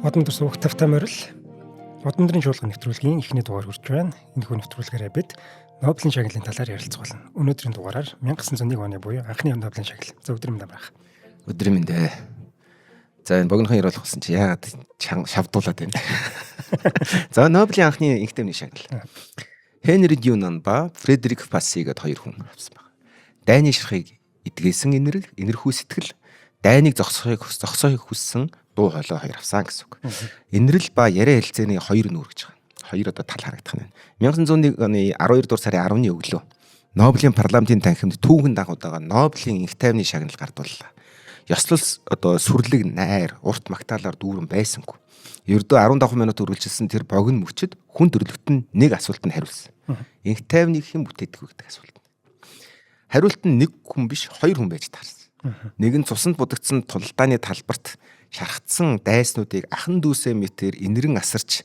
Модон тус уг тавтай морил модондрын чуулган нэвтрүүлгийн эхний дугаар хүрч байна. Энэхүү нэвтрүүлгээрээ бид Нобелийн шагналын талаар ярилцах болно. Өнөөдрийн дугаараар 1901 оны буюу анхны Нобелийн шагнал. За өдөр минь амраах. Өдөр минь дээ. За энэ богинохон ярих болсон чи яагаад шавдуулаад байна. За Нобелийн анхны инхтэмний шагнал. Хенри Дюнан ба Фредерик Пасси гээд хоёр хүн авсан байна. Дайны ширхгийг эдгээсэн энэрхүү сэтгэл, дайныг зогсоохыг хүссэн дуу хоолой хоёр авсан гэсэн үг. Инэрл ба яриа хэлцээний хоёр нүүр гэж байгаа. Хоёр одоо тал харагдах нь. 1901 оны 12 дугаар сарын 10-ны өглөө Нобелийн парламентын танхимд түүхэн дагуудаага Нобелийн инх тайвны шагнал гардууллаа. Ёслол одоо сүрлэг найр, урт магтаалаар дүүрэн байсангүй. Ердөө 15 минут үргэлжилсэн тэр богино мөчөд хүн төрлөخت нь нэг асуултанд хариулсан. Инх тайвныг хэн бүтээдэг вэ гэдэг асуулт. Хариулт нь нэг хүн биш, хоёр хүн байж таарсан. Нэг нь цусанд будагдсан тулдааны талбарт шархтсан дайснуудыг ахан дүүсээ мэтэр инэрэн асарч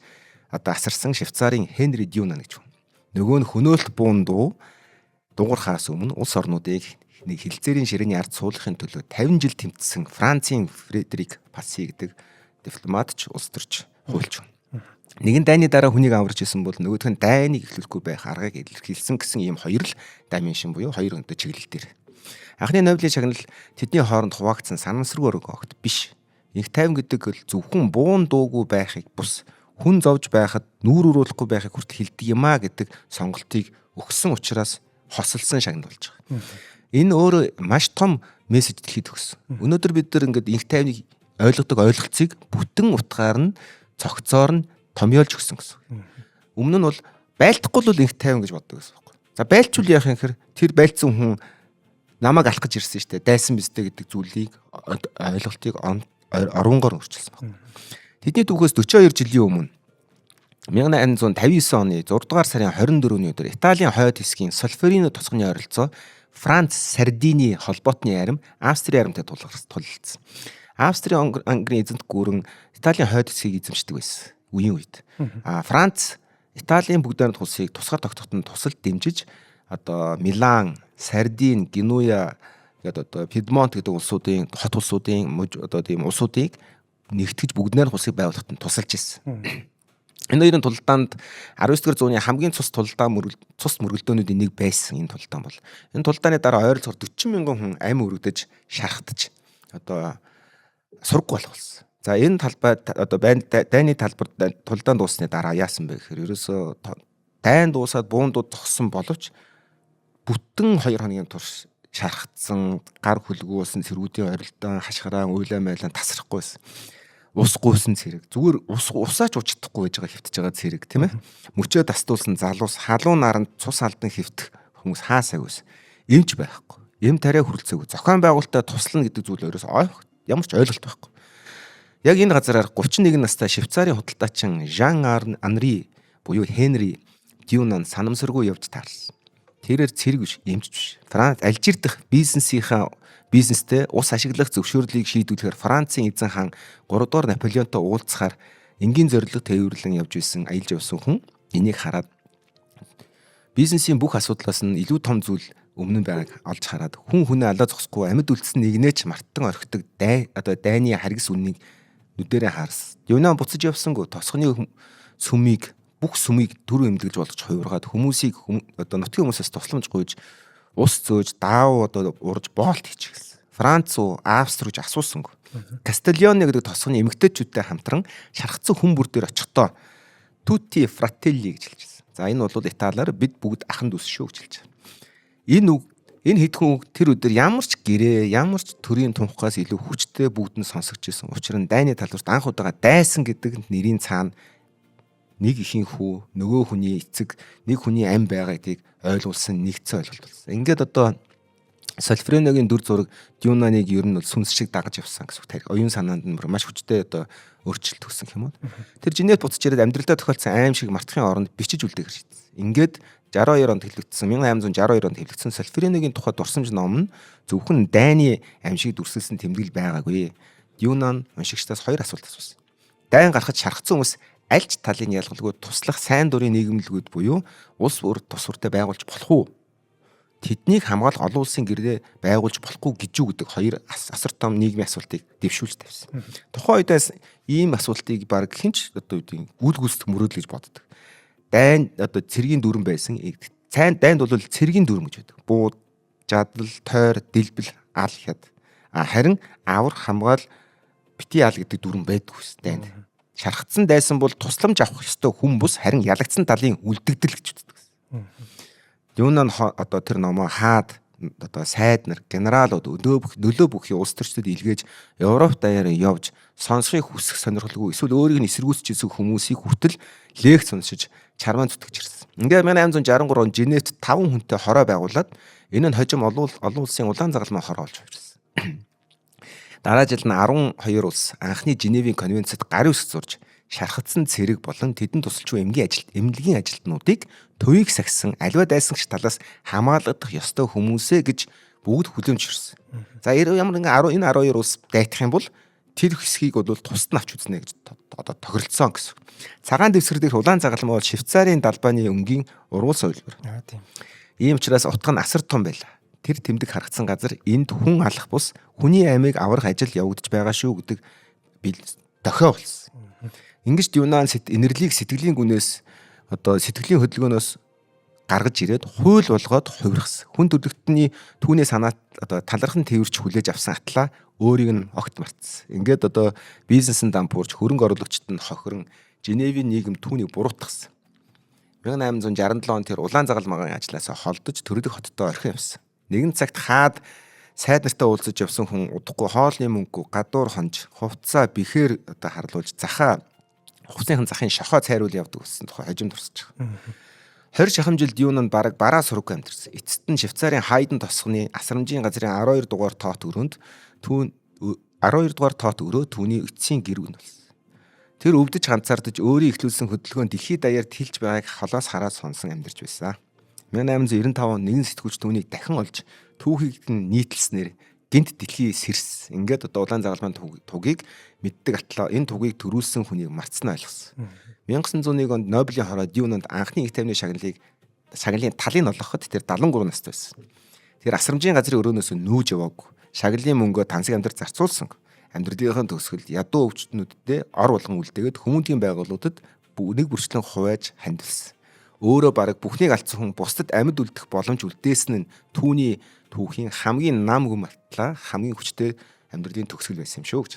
одоо асарсан Швейцарын Хенри Дюнан гэж хүн. Нөгөө нь хөнөөлт буун дуу дуурхаас өмнө улс орнуудыг нэг хилцээрийн ширээний ард суулгахын төлөө 50 жил тэмцсэн Францын Фредерик Пасси гэдэг дипломатч, улс төрч, хуульч хүн. Нэгэн дайны дараа хүнийг аварч исэн бол нөгөөх нь дайныг эхлүүлэхгүй байх аргыг илэрхийлсэн гэсэн ийм хоёр л дайминшин буюу хоёр өнтө чиглэл дээр. Анхны Нобелийн шагнал тэдний хооронд хуваагдсан санамсаргүй огт биш. Инх тайван гэдэг бол зөвхөн буун дуугүй байхыг бус хүн зовж байхад нүүр өрөөлөхгүй байхыг хүртэл хэлдэг юм а гэдэг сонголтыг өгсөн учраас хосолсон шагнал болж байгаа. Энэ өөрөө маш том мессеж дэлхийд өгсөн. Өнөөдөр бид нар ингээд инх тайвныг ойлгодог ойлголцыг бүтэн утгаар нь цогцоор нь томьёолж өгсөн гэсэн. Өмнө нь бол байлдахгүй л инх тайван гэж боддог гэсэн байхгүй. За байлчул яах юм хэр тэр байлцсан хүн намайг алах гэж ирсэн шүү дээ. Дайсан бистэй гэдэг зүйлийг ойлголтыг оронгоор өөрчилсөн байна. Тэдний түүхээс 42 жилийн өмнө 1859 оны 6 дугаар сарын 24-ний өдөр Италийн хойд хэсгийн Солферино тосгоны ойролцоо Франц Сардины холбоотны ярим Австрийн яримтай тулалдсан. Австрийн Английн эзэнт гүрэн Италийн хойд хэсгийг эзэмшдэг байсан үеийн үед. Франц Италийн бүгд найрамд улсыг тусгаар тогтоход тусалд дэмжиж одоо Милан, Сардин, Генуя гэдэг одоо Пьедмонт гэдэг улсуудын хот улсуудын одоо тийм улсуудыг нэгтгэж бүгд найрамд улсыг байгуулахад тусалж ирсэн. Энэ хоёрын тулдаанд 19-р зууны хамгийн цус мөргөлдөөнүүдийн нэг байсан энэ тулдаан бол. Энэ тулдааны дараа ойролцоогоор 40 мянган хүн амь өргөдөж, шархтаж одоо сургаггүй болох болсон. За энэ талбай одоо дайны талбарт тулдаан дуусны дараа яасан бэ гэхээр ерөөсөө дайн дуусаад буундууд зогссон боловч бүтэн 2 хоногийн турш шархтсан, гар хөлгөөсөн цэргүүдийн орилдон, хашгираа, уйлаа майлан тасрахгүйсэн. Ус гуйсан цэрэг. Зүгээр усаач уучлахгүй байж байгаа хэвтэж байгаа цэрэг тийм ээ. Мөчөө дастуулсан залуус халуун наранд цус алдан хэвтэх хүмүүс хаасаг ус. Эмч байхгүй. Эм тариа хүрэлцээгүй. Зохион байгуулалтаа туслана гэдэг зүйл өөрөөс ямар ч ойлголт байхгүй. Яг энэ газараар 31 настай Швейцарын худалдаачин Жан Анри буюу Хенри Дюнан санамсаргүй явж таарсан. Тэрээр цэрэг биш, эмч биш. Франц алжирдах бизнестэй ус ашиглах зөвшөөрлийг шийдвэрлэхээр Францын эзэн хаан 3 дугаар Наполеонтой уулзахаар энгийн зорилго тээвэрлэн явж исэн аялж явсан хүн энийг хараад бизнесийн бүх асуудлаас нь илүү том зүйл өмнө нь байгааг олж хараад хүн хүнээ алаа зогсохгүй амьд үлдсэн нэгнээч мартан орхидог дайны харгас үннийг нүдэрээ харсан. Юунаа буцаж явсангүй тосгоны сүмийг бүх сүмийг дөрөв эмдэлж болгож хувиргаад хүмүүсийг одоо нутгийн хүмүүсээс тусламж гуйж ус зөөж даав одоо урж боолт хийчихсэн. Франц уу Австри гэж асуусангүй. Кастильоне гэдэг тосгоны эмэгтэйчүүдтэй хамтран шархацсан хүн бүр дээр очихдоо Tutti Fratelli гэж хэлжсэн. За энэ бол Италиар бид бүгд ахан дүүс шүү гэж хэлж байгаа. Энэ хэдхэн үг тэр өдөр ямар ч гэрээ, ямар ч төрийн тунхагаас илүү хүчтэй бүгд нь сонсогч ирсэн. Учир нь дайны талбарт анх удаага дайсан гэдэг нэрийн цаана нэг ихийн хүү, нөгөө хүний эцэг, нэг хүний ам байгаагыг ойлгуулсан нэгдсэн ойлголт болсон. Ингээд одоо Солфериногийн дүр зураг Дюнаныг ер нь бол сүнс шиг дагаж явсан гэсэн үг. Оюун санаанд нь маш хүчтэй одоо өөрчлөлт өгсөн юм уу. Тэр Женевт буцаж ирээд амьдралдаа тохиолдсон аим шиг мартахын оронд бичиж үлдээх шийдсэн. Ингээд 62 онд хэлэгдсэн 1862 онд хэлэгдсэн Солфериногийн тухай дурсамж ном нь зөвхөн дайны аим шиг дүрсэлсэн тэмдэглэл байгаагүй. Дюнан уншигчдаас 2 асуулт асуусан. Дайн гарахад шархсан хүмүүс аль ч талын ялгалгүй туслах сайн дурын нийгэмлэгүүд буюу улс бүр тус бүртээ байгуулж болох уу? тэднийг хамгаалах олон улсын гэрээ байгуулж болохгүй гэж үү гэдэг хоёр асар том нийгмийн асуултыг дэвшүүлж тавьсан. Тухайн үедээс ийм асуултыг баг хинч одоо үгүй үл гүйцэтгэх мөрөөдөл гэж боддог. Дайн одоо цэргийн дүрэн байсан. Дайнд бол цэргийн дүрэн гэж байдаг. Бууд, жадал, тойр, дэлбэл, ал гэхэд харин авар хамгаал бити ал гэдэг дүрэн байдгүй дайнд. Шархацсан дайсан бол тусламж авах ёстой хүмүүс харин ялагдсан талын үлдэгдэл гэж үздэг. Юунан одоо тэр номоо хаад одоо сайд нар генералууд нөлөө бүхий улс төрчдөд илгээж Европ даяараа явж сонсхийг хүсэх сонирхолгүй эсвэл өөрийг нь эсэргүүцэж ирсэн хүмүүсийг хүртэл лекц уншиж чармаан зүтгэж ирсэн. Ингээд 1863 он Женевт 5 хүнтэй хороо байгуулад энэ нь хожим олон улсын улаан загалмай хороо болж хувирсан. Дараа жил нь 12 улс анхны Женевийн конвенцэд гарын үсэг зурж шархацсан цэрэг болон тэдэнд тусалж буй эмнэлгийн ажилтнуудыг төвийг сахисан аливаа дайсагч талаас хамгаалагдах ёстой хүмүүсээ гэж бүгд хүлэмжширсэн. За ямар нэгэн энэ 12 улс дайтах юм бол тэр хэсгийг бол тусад нь авч үзнэ гэж одоо тохиролцсон гэсэн. Цагаан дэвсгэр дэх улаан загалмай бол Швейцарын далбааны өнгийн ургуул соёлбор. Ийм учраас утга нь асар том байлаа. Тэр тэмдэг харагдсан газар энд хүн алах бус хүний аймыг аврах ажил явагдаж байгаа шүү гэдэг дохио болсон. Ингэж Юнан инэрлийг сэтгэлийн гүнээс одоо сэтгэлийн хөдөлгөөнөөс гаргаж ирээд хууль болгоод хувиргасан. Хүн төдөлтний түүний санаа одоо талархан тэрвэрч хүлээж авсан атлаа өөрийг нь огт мартсан. Ингээд одоо бизнесэнд дампуурч хөрөнгө оруулагчид нь хохирон Женевийн нийгэм түүнийг буруутгасан. 1867 он тэр улаан загалмайгийн ажлаасаа холдож төрөлх хоттой орхин явсан. Нэгэн цагт хаад сайд нартай уулзаж явсан хүн удахгүй хоолны мөнгө гадуур хонж хувцаа бихээр одоо харлуулж захаа хувцсынхан захын шохоо цайруул явдаг гэсэн тухай хожим турсаж байгаа. 20 шахамжилд юунан бараг бараа сургуу амьдэрсэн. Эцэст нь Швейцарын Хайден тосгоны асрамжийн газрын 12 дугаар тоот өрөөнд 12 дугаар тоот өрөө түүний эцсийн гэр бүл болсон. Тэр өвдөж ганцаардаж өөрийн ихлүүлсэн хөдөлгөөн дэлхийд даяар тэлж байгааг холоос хараад сонсон амьдарч байсан. 1895 он нэгэн сэтгүүлч түүнийг дахин олж түүхийг нь нийтлснээр гинт дэлхий сэрс. Ингээд одоо улаан загалмайн тугийг мэддэг атлаа энэ тугийг төрүүлсэн хүнийг мартсан ойлгосон. 1901 онд Нобелийн хороо Юнанд анхны их тайвны шагналын талыг олгоход тэр 73 настай байсан. Тэр асрамжийн газрын өрөөнөөс нүүж яваагүй. Шагналын мөнгөө тансаг амьдрал зарцуулсан. Амьдралынхаа төгсгөл ядуу өвчтнүүдэд ор болгон үлдээгээд хүмүүнлэгийн байгууллагуудад нэг бүрчлэн хувааж хандилсан. Өөрөө бараг бүхнийг алдсан хүн бусдад амьд үлдэх боломж үлдээсэн нь түүний түүхийн хамгийн нам гүм атлаа хамгийн хүчтэй амьдралын төгсгөл байсан юм шүү гэж.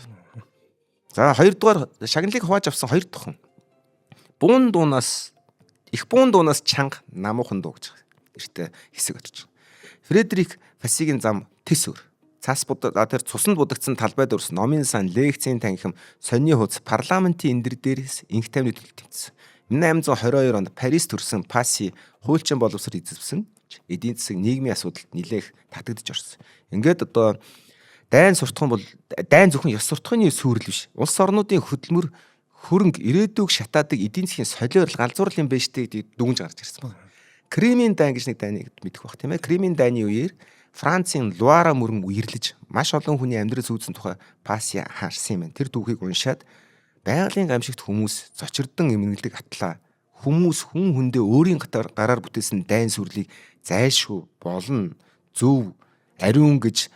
За хоёрдугаар шагналыг хувааж авсан хоёр дахин. Буун дуунаас чанга намуухан дуу гэж нэртэй хэсэг очиж. Фредерик Фасигийн зам тис өр. Цас тэр цуснд будагдсан талбайд өрс номын сан лекцийн танхим сонины хуудас парламентын эндэр дээрээс инх тайвны төлөв тэмцсэн. 1822 онд Парис төрсэн Пасси хуульчин боловсрол эзэвсэн эдийн засаг нийгмийн асуудалд нэлээх татагдж орсон. Ингээд одоо дайн суртахуун бол дайн зөвхөн ёс суртахууны сүрэл биш. Улс орнуудын хөдөлмөр хөрөнгө ирээдүйг шатаадаг эдийн засгийн солиор галзуурлын бэжтэй дүгнж гарч ирсэн байна. Кремийн дайн гэж нэг дайныг мэдэх бах тийм ээ. Кремийн дайны үеэр Францын Луара мөрөн үерлэж маш олон хүний амьдрал зүйдсэн тухай Пасси харсан юм байна. Тэр түүхийг уншаад байгалийн гамшигт хүмүүс зочирдон эмнэлдэг атлаа хүмүүс хүн хүндээ өөрийн гараар бүтээсэн дайн сүрлийг зайлшгүй болно зөв ариун гэж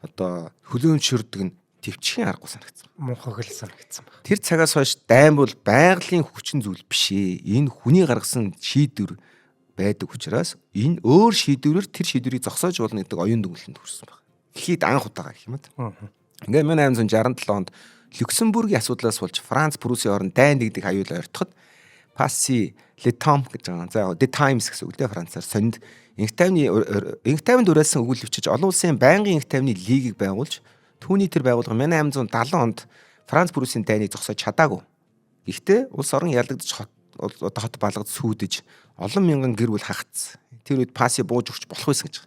одоо хөлөөнчөрдөг нь төвчхийн аргагүй санагдсан. Мунхаг л санагдсан байна. Тэр цагаас хойш дайн бол байгалийн хүчин зүйл биш ээ. Энэ хүний гаргасан шийдвэр байдаг учраас энэ өөр шийдвэрээр тэр шийдвэрийг зогсоож болно гэдэг оюун дүгнэлтэнд хүрсэн байна. Дэлхийд анх удаага гэх юм аа. Ингээд 1867 онд Люксембургийн асуудлаас болж Франц Пруссийн хооронд дайн дэгдэх аюул ойртоход Пасси Le Temps гэж байгаа. За The Times гэсэн үг дээ Францаар сонинд инх тайванд уриалсан өгүүлбэрчиж олон улсын байнгын инх тайвны лигийг байгуулж түүний тэр байгууллага 1870 онд Франц Пруссийн дайныг зогсоож чадаагүй. Гэхдээ улс орон ялагдаж хот балгад сүйдэж олон мянган гэр бүл хагацсан. Тэр үед Пасси бууж өгч болох байсан гэж.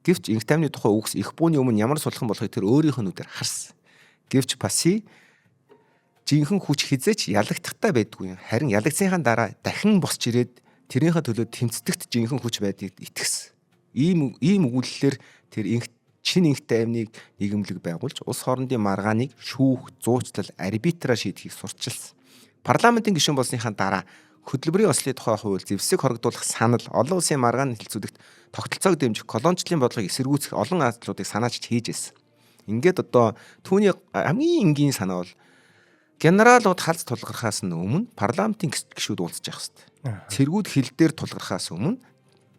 Гэвч инх тайвны тухай үгс их бууны өмнө ямар сулхан болохыг тэр өөрийнх нь нүдээр харсан. Гэвч Пасси жинхэнэ хүч хизээч ялагдахтай байдгүй. Харин ялагдсанхаа дараа дахин босч ирээд тэрийнхээ төлөө тэмцдэгт жинхэнэ хүч байдгийг итгэсэн. Ийм өгүүлэлээр тэр чин инх тайвныг нийгэмлэг байгуулж улс хоорондын маргааныг шүүх, зуучлал, арбитраар шийдэхийг сурчилсан. Парламентын гишүүн болсныхаа дараа хөдөлмөрийн ослын тухай хууль, зэвсэг хоригдуулах санал, олон улсын маргааны хэлцүүлэгт тогтолцоог дэмжих, колоничлын бодлогыг эсэргүүцэх олон ажлуудыг санаачилж хийж ирсэн. Ингээд одоо түүний хамгийн энгийн санаа бол генералууд халз тулгархаас өмнө парламентын гишүүд уулзах хэрэгтэй. Цэргүүд хил дээр тулгархаас өмнө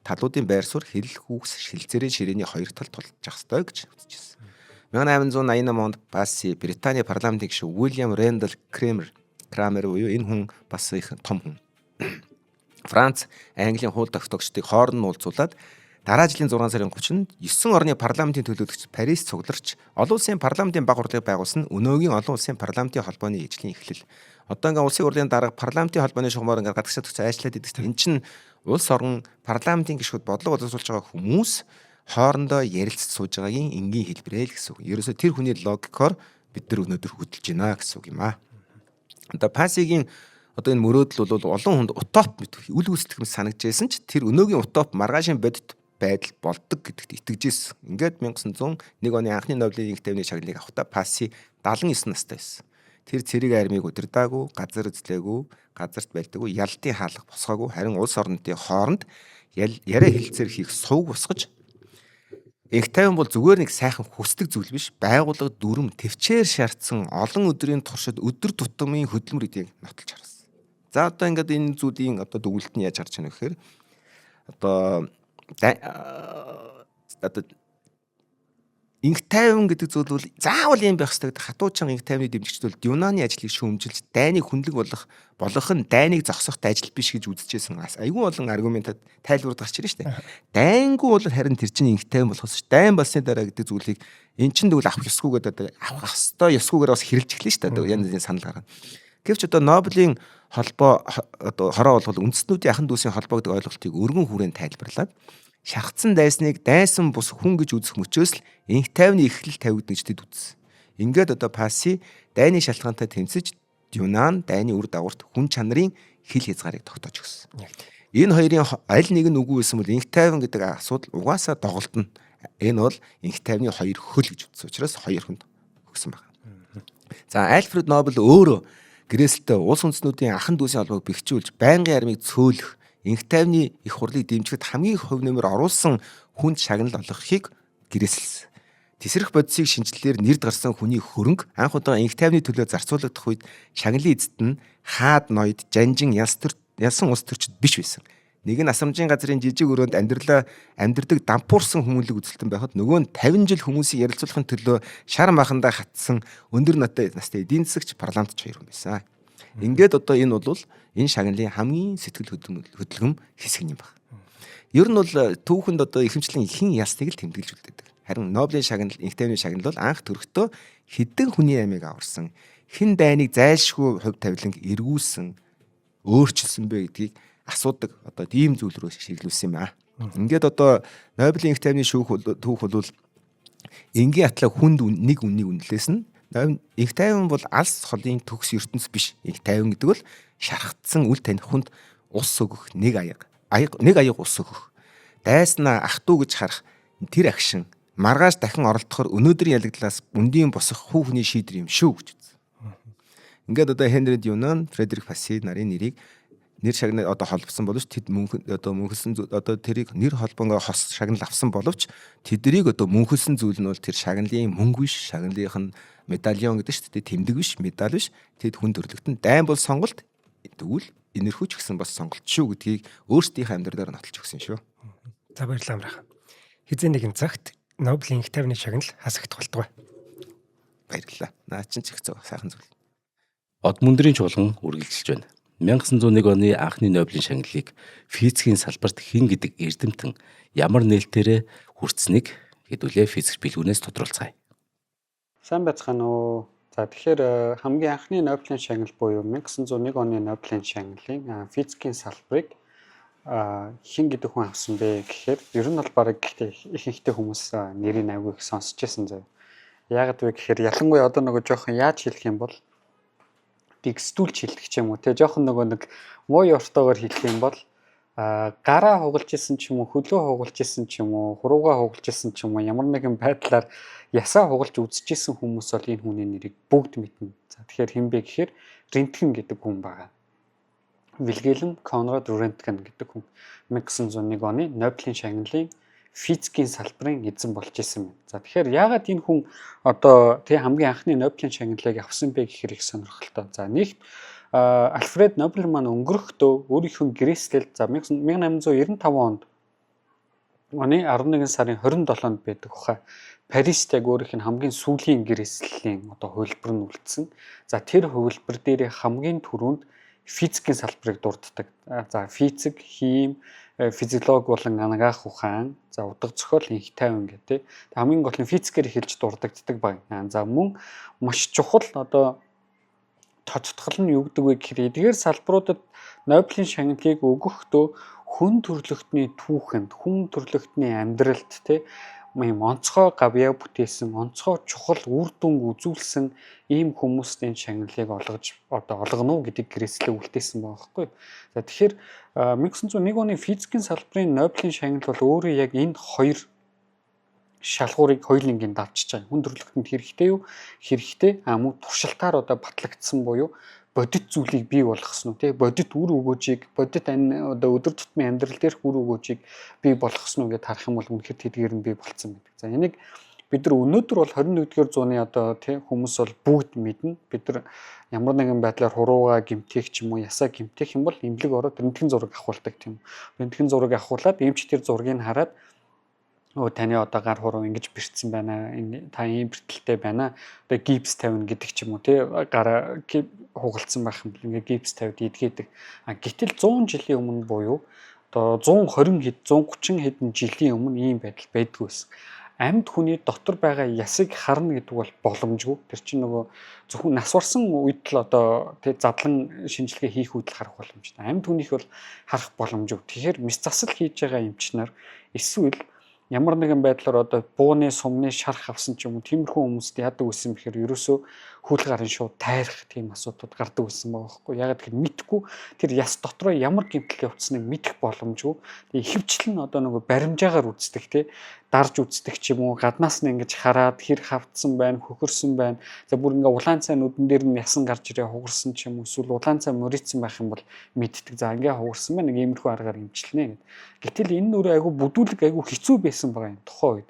талуудын байр суурь, хил хүүс, шилцээрийн ширээний хоёр тал тулж явах хэрэгтэй гэж үзчихсэн. 1888 онд Пасси Британий парламентын гишүүн Уильям Рэндал Крамер буюу энэ хүн бас их том хүн. Франц, Английн хууль тогтоогчдыг хооронд нь уулзуулад дараа жилийн 6 сарын 30-нд 9 орны парламентын төлөөлөгч Парис цугларч олон улсын парламентын баг хурлыг байгуулсан өнөөгийн олон улсын парламентын холбооны ижлийн эхлэл. Одоо ингээ улсын хурлын дарга парламентын холбооны шугамаар ингээ гадагшаа төгсөж ажиллаад идэг. Энэ чинь улс орон парламентын гишүүд бодлого боловсруулж байгаа хүмүүс хоорондоо ярилцж сууж байгаагийн энгийн хэлбэрээ л гэсэн үг. Ерөөсө тэр хүний логикоор бид нар өнөөдөр хөдөлж байна гэсэн үг юм аа. Одоо Пассигийн одоо энэ мөрөөдөл бол олон хүнд утоп үл үүсэлтэх санагдажсэн ч тэр өнөөгийн утоп маргаашийн бодит байдал болдог гэдэгт итгэж ирсэн. Ингээд 1901 оны анхны Нобелийн ink тайвны шагналыг авахдаа Пасси 79 настай байсан. Тэр цэрэг армийг удирдаагүй, газар эзлээгүй, газарт байлдаггүй, ялдын хаалга босгоогүй, харин улс орнуудын хооронд яриа хэлцээр хийх сувг босгож ink тайван бол зүгээр нэг сайхан хүсдэг зүйл биш, байгууллага дүрм төвчээр шаардсан олон өдрийн туршид өдөр тутмын хөдөлмөр гэдгийг нотолж харсан. За одоо ингээд энэ зүйлийн одоо дүгнэлт нь яаж харж байна вэ гэхээр одоо инх тайван гэдэг зүйл бол заавал юм байх хэрэгтэй гэдэг хатуучин инх тайвны дэмжигчд бол Юнаны ажлыг шүүмжилж дайныг хүнлэг болгох нь дайныг зогсохтой ажил биш гэж үзэжсэн. Айгүй болон аргументад тайлбард гарч ирж штэ. Дайнгүй бол харин тэр чинь инх тайван болохоос ш. Дайн болсны дараа гэдэг зүйлийг эн чин тэгвэл авах ёсгүй гэдэг авах ёстой ёсгүйгээр бас хэрэлж эхлэн штэ. Одоо янз янзын санал гаргана. Гэвч одоо Нобелийн холбоо одоо хороо болгол үндэстнүүдийн ахын дүүсийн холбоо гэдэг ойлголтыг өргөн хүрээнд тайлбарлаад шахацсан дайсныг дайсан бус хүн гэж үзэх мөчөөс л инх тайвны эхлэл тавигдана гэж тэд үзсэн. Ингээд одоо Пасси дайны шалтгаантай тэмцэж Юнан дайны үр дагаварт хүн чанарын хил хязгаарыг тогтоож өгсөн. Энэ хоёрын аль нэг нь үгүй байсан бол инх тайван гэдэг асуудал угаасаа доголдно. Энэ бол инх тайвны хоёр хөл гэж үзсэн учраас хоёр хүнд өгсөн байна. За Альфред Нобель өөрөө гэрээсэлтэй улс үндэстнүүдийн ахын дүүсийн холбоог бэхжүүлж байнгын армийг цөөлөх инх тайвны их хурлыг дэмжихэд хамгийн их хувь нэмэр оруулсан хүнд шагнал олгохыг гэрээсэлсэн. Тесрэх бодисыг шинжилгээр нэрд гарсан хүний хөрөнгө анх удаа инх тайвны төлөө зарцуулагдах үед шагналын эзэд нь хаад ноёд, жанжин, ялсан улс төрчид биш байсан. Нэг нь асрамжийн газрын жижиг өрөөнд амьдрдаг дампуурсан хүмүүнлэг үзэлтэн байхад нөгөө нь 50 жил хүмүүсийг ярилцуулахын төлөө шар махандаа хатсан өндөр настай эдийн засагч парламентч хоёр хүн байсан. Ингээд одоо энэ бол энэ шагналын хамгийн сэтгэл хөдлөм хэсэг юм байна. Ер нь бол түүхэнд одоо ихэмчлэн ихэн ясныг л тэмдэглэж үлдээдэг. Харин Нобелийн шагнал, инх тайвны шагнал бол анх төрөхдөө хэдэн хүний амийг аварсан, хэн дайныг зайлшгүй хувь тавиланг эргүүлсэн, өөрчилсөн бэ гэдгийг асуудаг одоо тийм зүйл рүү шиглүүлсэн юм аа. Ингээд одоо Нобелийн инх тайвны түүх бол энгийн атла хүнд нэг үннийг үнэлсэн. Инх тайван бол алс холын төгс ертөнц биш. Инх тайван гэдэг бол шархтсан үл таних хүнд ус өгөх нэг аяг ус өгөх. Дайснаа ах トゥ гэж харах тэр агшин маргааш дахин оролдохоор өнөөдрийн ялагдлаас бүндийн босох хүүхний шийдвэр юм шүү гэж үзсэн. Ингээд одоо Хенри Юнан, Фредерик Пасси нарын нэрийг нэр шагнал одоо холбосон боловч тэд мөнхөлсөн одоо тэрийг нэр холбонгоо хос шагнал авсан боловч тэднийг одоо мөнхөлсөн зүйл нь бол тэр шагналын мөнгө биш, шагналынх нь медальон гэдэг шүү дээ. Тэмдэг биш, медаль биш. Тэд хүн төрлөختөн дайн бол сонголт тэгвэл энэрхүүч гэсэн бас сонголт шүү гэдгийг өөрсдийнхээ амьдралаар нотолж өгсөн шүү. За баярлалаа амраах. Хизээ нэгэн цагт Нобелийн инх тайвны шагнал хасагт болтгоо. Баярлалаа. Наа чинь ч их сайхан зүйл. Од мөндрийн чуулган үргэлжилж байна. 1901 оны анхны Нобелийн шагналыг физикийн салбарт хэн гэдэг эрдэмтэн ямар нээлтээрээ хүртсэнийг хэдүүлээ физикч билгүүнээс тодруулцгаая. Сайн байцгаана уу. За тэгэхээр хамгийн анхны Нобелийн шагнал буюу 1901 оны Нобелийн шагналын физикийн салбарыг хэн гэдэг хүн авсан бэ гэхээр ер нь бол баг ихэнхдээ хүмүүс нэрийг аягүй их сонсч байсан зав. Яагаад вэ гэхээр ялангуяа одоо нөгөө жоохон яаж хэлэх юм бол дэгстүүлж хэлэх ч юм уу те жоохон нөгөө нэг муу ёртоогоор хэлэх юм бол гараа хугалж исэн ч юм уу хөлөө хугалж исэн ч юм уу хуруугаа хугалж исэн ч юм уу ямар нэгэн байдлаар ясаа хугалж үзчихсэн хүмүүс бол энэ хүний нэрийг бүгд мэднэ. За тэгэхээр хэн бэ гэхээр рентген гэдэг хүн байгаа. Wilhelm Conrad Röntgen гэдэг хүн 1901 оны Нобелийн шагналын физикийн салбарын эзэн болж исэн байна. За тэгэхээр яагаад энэ хүн одоо хамгийн анхны Нобелийн шагналыг авсан бэ гэхээр их сонирхолтой. За нэгт Альфред Нобель маань өнгөрөхдөө өөрийнхөө гэрээслэл за 1895 онд оны 11 сарын 27-нд байдаг ухаа Парист яг өөрийнх нь хамгийн сүүлийн гэрээслийн одоо хувилбар нь үлдсэн. За тэр хувилбар дээр хамгийн түрүүнд физикийн салбарыг дурддаг. За физик, хим, физиолог болон анагаах ухаан, за утга зохиол, инх тайван гэдэг. Хамгийн гол нь физикээр хэлж дурддагддаг баг. За мөн маш чухал одоо тодтгол нь юу гэдэг вэ гэхээр эдгээр салбаруудад Нобелийн шагналыг өгөхдөө хүн төрлөختний түүхэнд, хүн төрлөختний амьдралд юм онцгой гавьяа бүтээсэн, онцгой чухал үр дүн үзүүлсэн ийм хүмүүст энэ шагналыг олгоно гэдэг гэрээслэг үлдээсэн байгаа байхгүй. За тэгэхээр 1901 оны физикийн салбарын Нобелийн шагнал бол өөрөө яг энэ хоёр шалгуурыг хоёулангийн давчиж байгаа. Хүн төрлөختөнд хэрэгтэй юу? Хэрэгтэй. Мөн туршилтаар батлагдсан буюу бодит зүйлийг бий болгосон уу бодит үр өгөөжийг бодит өдөр тутмын амьдрал дээрх үр өгөөжийг бий болгосон уу гэдээ харах юм бол үнэхээр тэдгээр нь бий болцсон байдаг. За энийг бид нар өнөөдөр бол 21-р зууны хүмүүс бол бүгд мэднэ. Бид нар ямар нэгэн байдлаар хурууга гэмтэх ч юм уу ясаа гэмтэх юм бол эмнэлэг ороод рентген зураг авахулдаг тийм. Рентген зураг авахуулаад эмч тэр зургийг хараад таны гар хуруу ингэж бэрцсэн байна. Та ийм бэртэлтэй байна. Гипс тавина гэдэг ч юм уу гараа хугалцсан байх юм бол гипс тавьд идгээд. Гэтэл 100 жилийн өмнө буюу 130 хэдэн жилийн өмнө ийм байдал байдгүй байсан. Амьд хүний дотор байгаа ясыг харна гэдэг бол боломжгүй. Тэр чинь зөвхөн нас барсан үед л задлан шинжилгээ хийх үед л харах боломжтой. Амьд хүнийх бол харах боломжгүй. Тэгэхээр мэс засал хийж байгаа эмч нар эсвэл ямар нэгэн байдлаар бууны сумны шарх авсан ч юм уу тиймэрхүү хүмүүст яадаг байсан бэхээр ерөөсөө хөл гарын шууд тайрах тийм асуудууд гардаг байсан байгаа байхгүй. Ягаад гэвэл мэдхгүй тэр яс дотроо ямар гэмтэл явцсныг мэдэх боломжгүй. Тэгээ ихэвчлэн баримжаагаар үздэг дарж үздэг ч юм уу гаднаас нь ингэж хараад хэр хавцсан байна, хөхөрсөн байна. За бүр улаан цай нүдэн дээр нь ясан гарч ирээ хугарсан ч юм уу эсвэл улаан цай мөрийцсэн байх юм бол мэддэг. За ингээ хугарсан байна нэг иймэрхүү аргаар эмчилнэ гэдэг. Гэтэл энэ нөр айгу бүдүүлэг айгу хэцүү байсан байгаа юм тухайн үед.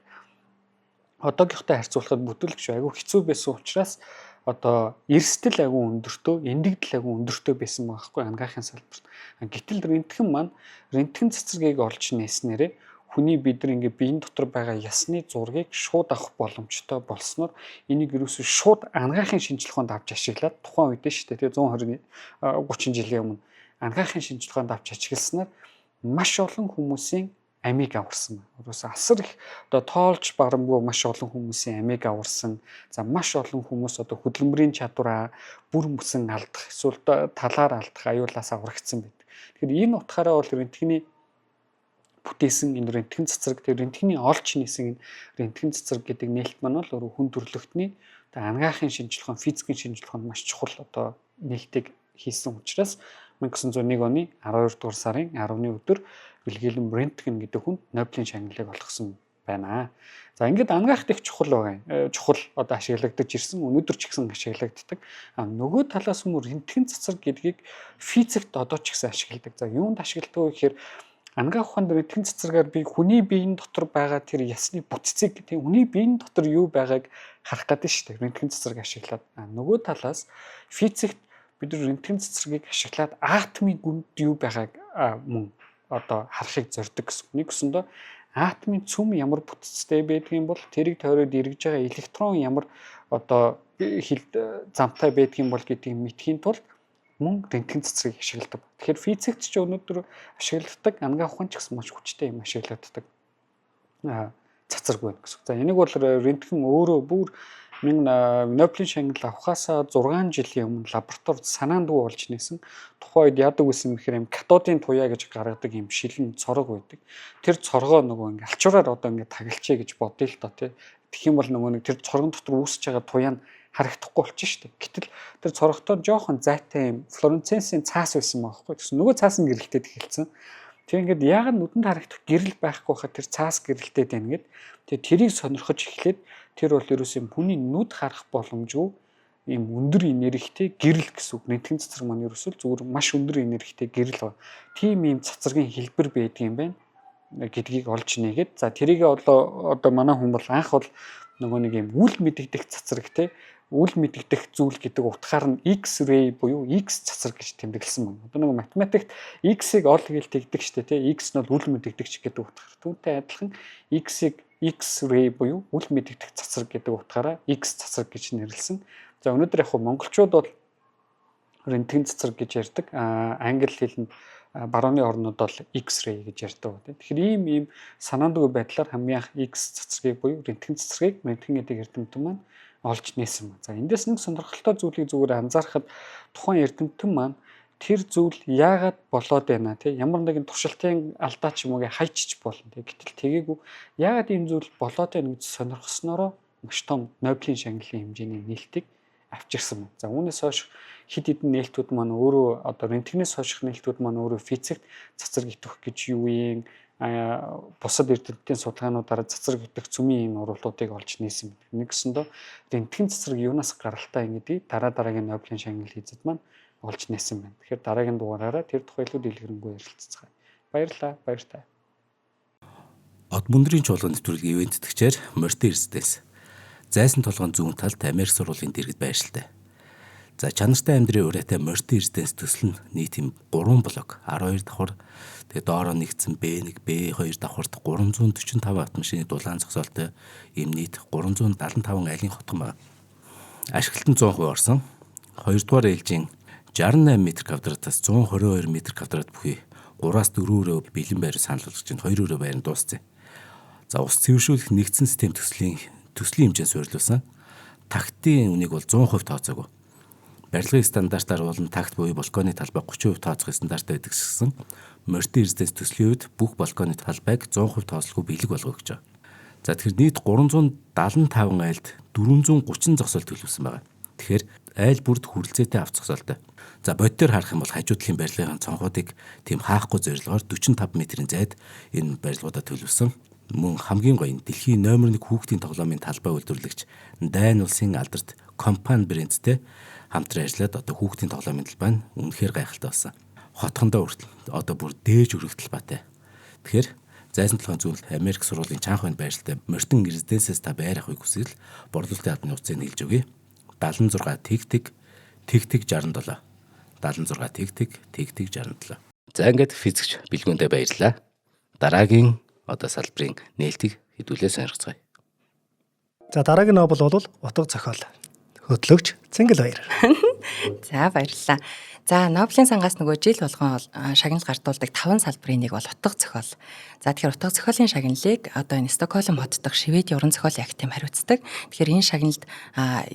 Одоогийнхтой харьцуулахад бүдүүлэг шүү айгу хэцүү байсан учраас эрсдэл агуу өндөртөө, эндэгдэл агуу өндөртөө байсан байгаа хгүй ангаахын салбарт. Гэтэл рентген маань рентген цэцэрлэгийг олж нээснээрээ хүний биедрийн биеийн дотор байгаа ясны зургийг шууд авах боломжтой болсноор энийг ерөөсөө шууд ангаахын шинжилгээнд авч ашиглаад тухайн үед шүү дээ 120 30 жилийн өмнө ангаахын шинжилгээнд авч ашигласнаар маш олон хүмүүсийн амийг аварсан. Өөрөөсөө асар их тоолж барамгүй маш олон хүмүүсийн амийг аварсан. За маш олон хүмүүс хөдөлмөрийн чадвараа бүр мөсөн алдах, эсвэл талаар алдах аюулаас аврагдсан байдаг. Тэгэхээр энэ утгаараа бол рентгений бүтээсэн энэ рентген цэцэрэг тэр рентгений олж нээсэн рентген цэцэрэг гэдэг нээлт маань бол хүн төрлөختний ангаахын шинжилгээ, физикийн шинжилгээнд маш чухал нээлтийг хийсэн учраас 1901 оны 12 дугаар сарын 10-ны өдөр Wilhelm Röntgen гэдэг хүнд Нобелийн шагналыг олгосон байна. За ингээд ангаахт их чухал байгаа. Чухал ашиглагдаж ирсэн. Өнөөдөр ч гэсэн ашиглагддаг. Нөгөө талаас нь рентген цэцэрэг гэдгийг физикт одоо ч гэсэн ашигладаг. За юунд ашигладаг вэ гэхээр ангаах ухаанд рентген цэцэрэгээр би хүний биеийн дотор байгаа тэр ясны бүтцийг хүний биеийн дотор юу байгааг харах гэдэг шүү дээ. Рентген цэцэрэг ашиглаад. Нөгөө талаас физикт бид рентген цэцэрэгийг ашиглаад атомын гүнд юу байгааг мөн харахыг зорддог гэсэн. Нэг өсөндөө атомын цөм ямар бүтцтэй байдгийг бол тэрийг тойроод эргэж байгаа электрон ямар замтай байдгийг бол гэдгийг мэдхийн тулд мөн рентген цэцэрэгийг ашигладаг. Тэгэхээр физикч ч өнөөдөр ашигладаг, ангаах ухаан ч гэсэн маш хүчтэй юм ашигладаг цэцэрэг байна гэсэн. За энийг бол рентген өөрөө бүр Нобелийн шагнал авахаасаа 6 жилийн өмнө лабораторид санаандгүй болж нээсэн. Тухайн үед яадаг байсан бэхээр катодын туяа гэж гаргадаг юм шилэн цорог байдаг. Тэр цоргоо алчуураар таглачээ гэж бодъё л доо Тэгэх юм бол тэр цоргон дотор үүсэж байгаа туяа нь харагдахгүй болчих шүү дээ. Гэтэл тэр цорготоор жоохон зайтай юм флоренценсийн цаас байсан байхгүй. Тэгсэн нөгөө цаас нь гэрэлтээд эхэлсэн. Тэг ингээд яагаад нүдэнд харагдах гэрэл байхгүй хаа тэр цаас гэрэлтээд байна гэд. Тэг тэрийг сонирхож эхлээд тэр бол ерөөсөө хүний нүд харах боломжгүй ийм өндөр энергитэй гэрэл гэсэн үг. Рентген цацраг маань ерөөсөө зүгээр маш өндөр энергитэй гэрэл ба. Тийм ийм цацрагийн хэлбэр байдаг юм байна гэдгийг олж нээгээд за тэрийг одоо манай хүн бол анх бол нөгөө нэг ийм үл мэдэгдэх цацраг те үл мэдэгдэх зүйл гэдэг утгаар нь X-ray буюу X цацраг гэж тэмдэглэсэн байна. Одоо нөгөө математикт X-ийг ол гэж тэгдэг штэ те X нь бол үл мэдэгдэгч гэдэг утгаар. Түүнтэй адилхан X-ийг X-ray буюу үл мэдэгдэх цацраг гэдэг утгаараа X цацраг гэж нэрлэсэн. За өнөөдөр яг монголчууд бол рентген цацраг гэж ярьдаг. Англи хэлэнд барууны орнууд бол X-ray гэж ярьдаг. Тэгэхээр ийм санаандгүй байдлаар хамгийн анх X цацрагийг буюу рентген цацрагыг рентген гэдэг эрдэмтэн маань олж нээсэн байна. За эндээс нэг сонирхолтой зүйлийг зүгээр анзаарахад тухайн эрдэмтэн маань тэр зүйл яагаад болоод байна те ямар нэгэн туршилтын алдаа ч юм уу хайчиж болно те гэтэл тэгээгүй яагаад ийм зүйл болоод байна гэж сонирхсноороо маш том Нобелийн шагналын хэмжээний нээлтийг авчирсан байна. За үүнээс хойш хэд хэдэн нээлтүүд маань өөрөө одоо рентгенээс хойших нээлтүүд маань өөрөө физикт цацраг итгэх гэж юу юм бусад эрдэмтдийн судалгаануудаараа цацраг итгэх цөмийн урвалуудыг олж нээсэн байна. Нэгсэндөө рентген цацраг юунаас гаралтай гэдгийг дараагийн Нобелийн шагнал хийзэд маань олж нээсэн байна. Тэгэхээр дараагийн дугаараараа тэр тухай илүү дэлгэрэнгүй ярилццгаая. Баярлалаа. Баяртай. Од мөндрийн чуулган нэвтрүүлгийн ивент тэтгэгчээр Морти Эрсдээс зайсан толгойн зүүн талд Америк сургуулийн дэргэд байршилтай. За чанартай амьдрын ураатай Морти Эрсдээс төсөл нь нийт 3 блок 12 давхар тэгээ доороо нэгдсэн B1, B2 давхарт 345 автомашины дулаан зогсоолтой ийм нийт 375 айлын хотгон байна. Ашиглалтанд 100% орсон. 2 дугаар ээлжийн 68 м2-аас 122 м2 бүхий 3-аас 4 өрөө бэлэн байр санал болгож 2 өрөө байр нь дууссан. За ус цэвэршүүлэх нэгдсэн систем төслийн хэмжээ суурилуулсан. Тактийн үнийг бол 100% тооцоогүй. Барилгын стандартаар болон такт буюу балконы талбай 30% тооцох стандарттай байдаг гэсэн Морти Эрсдээс төслийн үед бүх балконы талбайг 100% тооцоолгүй бэлэг болгох гэж байгаа. За тэгэхээр нийт 375 айлд 430 зогсоол төлөвлөсөн байгаа. Тэгэхээр айл бүрд хүрэлцээтэй авц зогсоолтой. За бодитоор харах юм бол хажуудлын барилгын цонхуудыг тийм хаахгүй зорилгоор 45 м-ийн зайд энэ барилгуудаа төлөвлөсөн. Мөн хамгийн гоё нь дэлхийн номер 1 хүүхдийн тоглоомын талбай үйлдвэрлэгч Дайн улсын алдарт компани брэндтэй хамтран ажиллаад одоо хүүхдийн тоглоомын талбай нь үнэхээр гайхалтай болсон. Хотхондоо хүртэл одоо бүр дээж өргөх талбайтай. Тэгэхээр зайсан толгойн зүүн Америк сургуулийн Чанхойд байршилтай Морти Эрсдээс та байр авахыг хүсвэл борлуулалтын албаны утсыг нийлж өгье. 76 тэгтэг 67 76 тэгтэг 67. За ингээд физикч бэлгүүндээ баярлалаа. Дараагийн одоо салбарын нээлтийг хэдүүлээ сонирхцгаая. За дараагийн Нобель бол утга зохиол. Хөтлөгч Цэнгэл баяр. За баярлалаа. За Нобелийн сангаас нөгөө жил болгон шагнал гардуулдаг 5 салбарын нэг бол утга зохиол. За тэгэхээр утга зохиолын шагналыг одоо энэ Стокгольм хот дахь Шведийн уран зохиолын академи хариуцдаг. Тэгэхээр энэ шагналд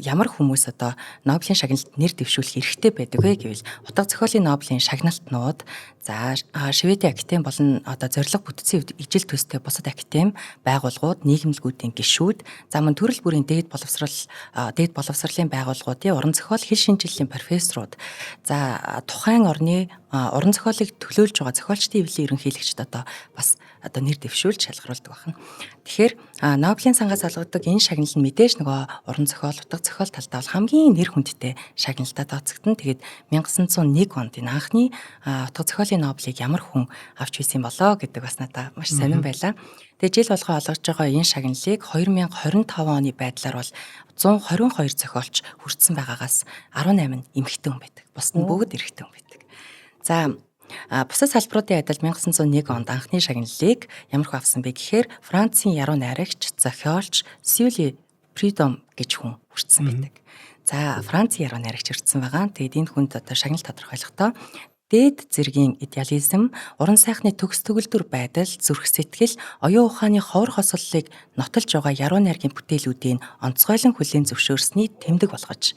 ямар хүмүүс одоо Нобелийн шагналд нэр дэвшүүлэх эрхтэй байдаг вэ гэвэл утга зохиолын Нобелийн шагналтнууд за Шведийн академи болон одоо зорилго бүтцийн ижил төстэй бусад академи, байгууллагууд, нийгэмлэгүүдийн гишүүд, за мөн төрөл бүрийн дээд боловсролын байгууллагуудын уран зохиол хэл шинжилгээний профессорууд, за тухайн орны уран зохиолыг төлөөлж байгаа зохиолчдын эвлэлийн ерөнхийлөгчд одоо бас одоо нэр дэвшүүлж шалгаруулдаг байна. Тэгэхээр Нобелийн сангаас олгодог энэ шагнал нь мэдээж нөгөө уран зохиол, утга зохиол талдаа бол хамгийн нэр хүндтэй шагналтай тооцогдсон. Тэгээд 1901 онд энэ анхны утга зохиолын Нобелийг ямар хүн авч ийсэн болоо гэдэг бас надад маш сонирн байлаа. Тэгээд жил болгоо олгож байгаа энэ шагналыг 2025 оны байдлаар бол 122 зохиолч хүртсэн байгаагаас 18 нь эмэгтэй хүн байдаг. Бус нь бүгд эрэгтэй хүн байдаг. За бусад салбаруудын адил 1901 онд анхны шагналыг ямар хүн авсан бэ гэхээр Францын яруу найрагч, зохиолч Сюли Придом гэж хүн хүртсэн байдаг. За Францын яруу найрагч хүртсэн байгаа. Тэгээд энэ хүнд одоо шагнал тодорхойлохдоо дээд зэргийн идеализм, уран сайхны төгс төгөлдөр байдал, зүрх сэтгэл, оюун ухааны ховор хослолыг нотолж байгаа яруу найргийн бүтээлүүдийн онцгойлон хүлээн зөвшөөрсний тэмдэг болгож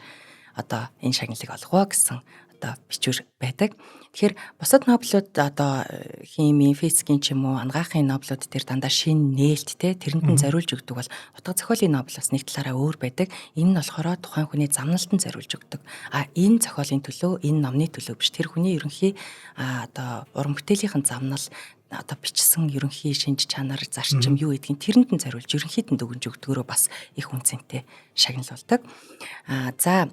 одоо энэ шагналыг олгоо гэсэн одоо бичвэр байдаг. Тэгэхээр бусад Нобелууд одоо химийн, физикийн ч юм уу ангаахын Нобелууд дээр дандаа шин нээлттэй тэрэнд нь зориулж өгдөг бол утга зохиолын Нобель бас нэг талаараа өөр байдаг. Энэ нь болохоор тухайн хүний замналтанд зориулж өгдөг. Энэ зохиолын төлөө, энэ номны төлөө биш. Тэр хүний ерөнхий одоо уран бүтээлийнхэн замнал одоо бичсэн ерөнхий шинж чанар, зарчим юу гэдгийг тэрэнд нь зориулж ерөнхийд нь дүгнж өгдөгөөрөө бас их үнцэнтэй шагнал болдог. За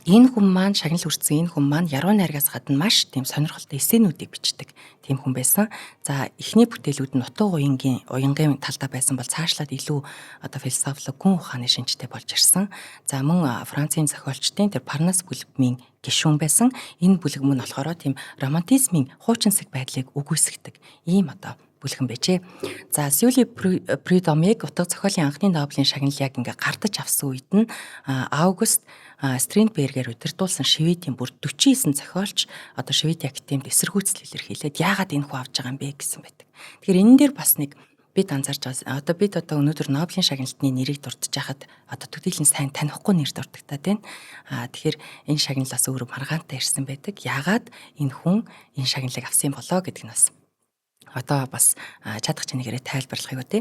Энэ хүн маань шагнал хүртсэн энэ хүн маань яруу найргаас гадна маш тийм сонирхолтой эсээнүүдийг бичдэг тийм хүн байсан. За эхний бүтээлүүд нь утга уянгийн талдаа байсан бол цаашлаад илүү одоо философик гүн ухааны шинжтэй болж ирсэн. За мөн Францын зохиолчдын тэр Парнас бүлэгмийн гишүүн байсан. Энэ бүлэгм нь болохоор тийм романтизмын хуучинсаг байдлыг үгүйсгдэг ийм одоо бүлгэн байжээ. За Сюли Прюдомыг утга зохиолын анхны Нобелийн шагнал яг ингээ гардаж авсан үед нь Аугуст Стринбергер удирдуулсан Шведийн бүр 49 зохиолч одоо Шведийн академид эсэргүүцэл илэрхийлээд яагаад энэ хүү авч байгаа юм бэ гэсэн байдаг. Тэгэхээр энэ дээр бас нэг бид анзаарч байгаа. Одоо бид өнөөдөр Нобелийн шагналтны нэрийг дурдж байхад одоо төдийлөн сайн танихгүй нэр дурдагтаад байна. Тэгэхээр энэ шагналаас өөрөө маргаантай ирсэн байдаг. Яагаад энэ хүн энэ шагналыг авсан болоо гэдэг нь бас чадах чинийгээрээ тайлбарлахыг үү те.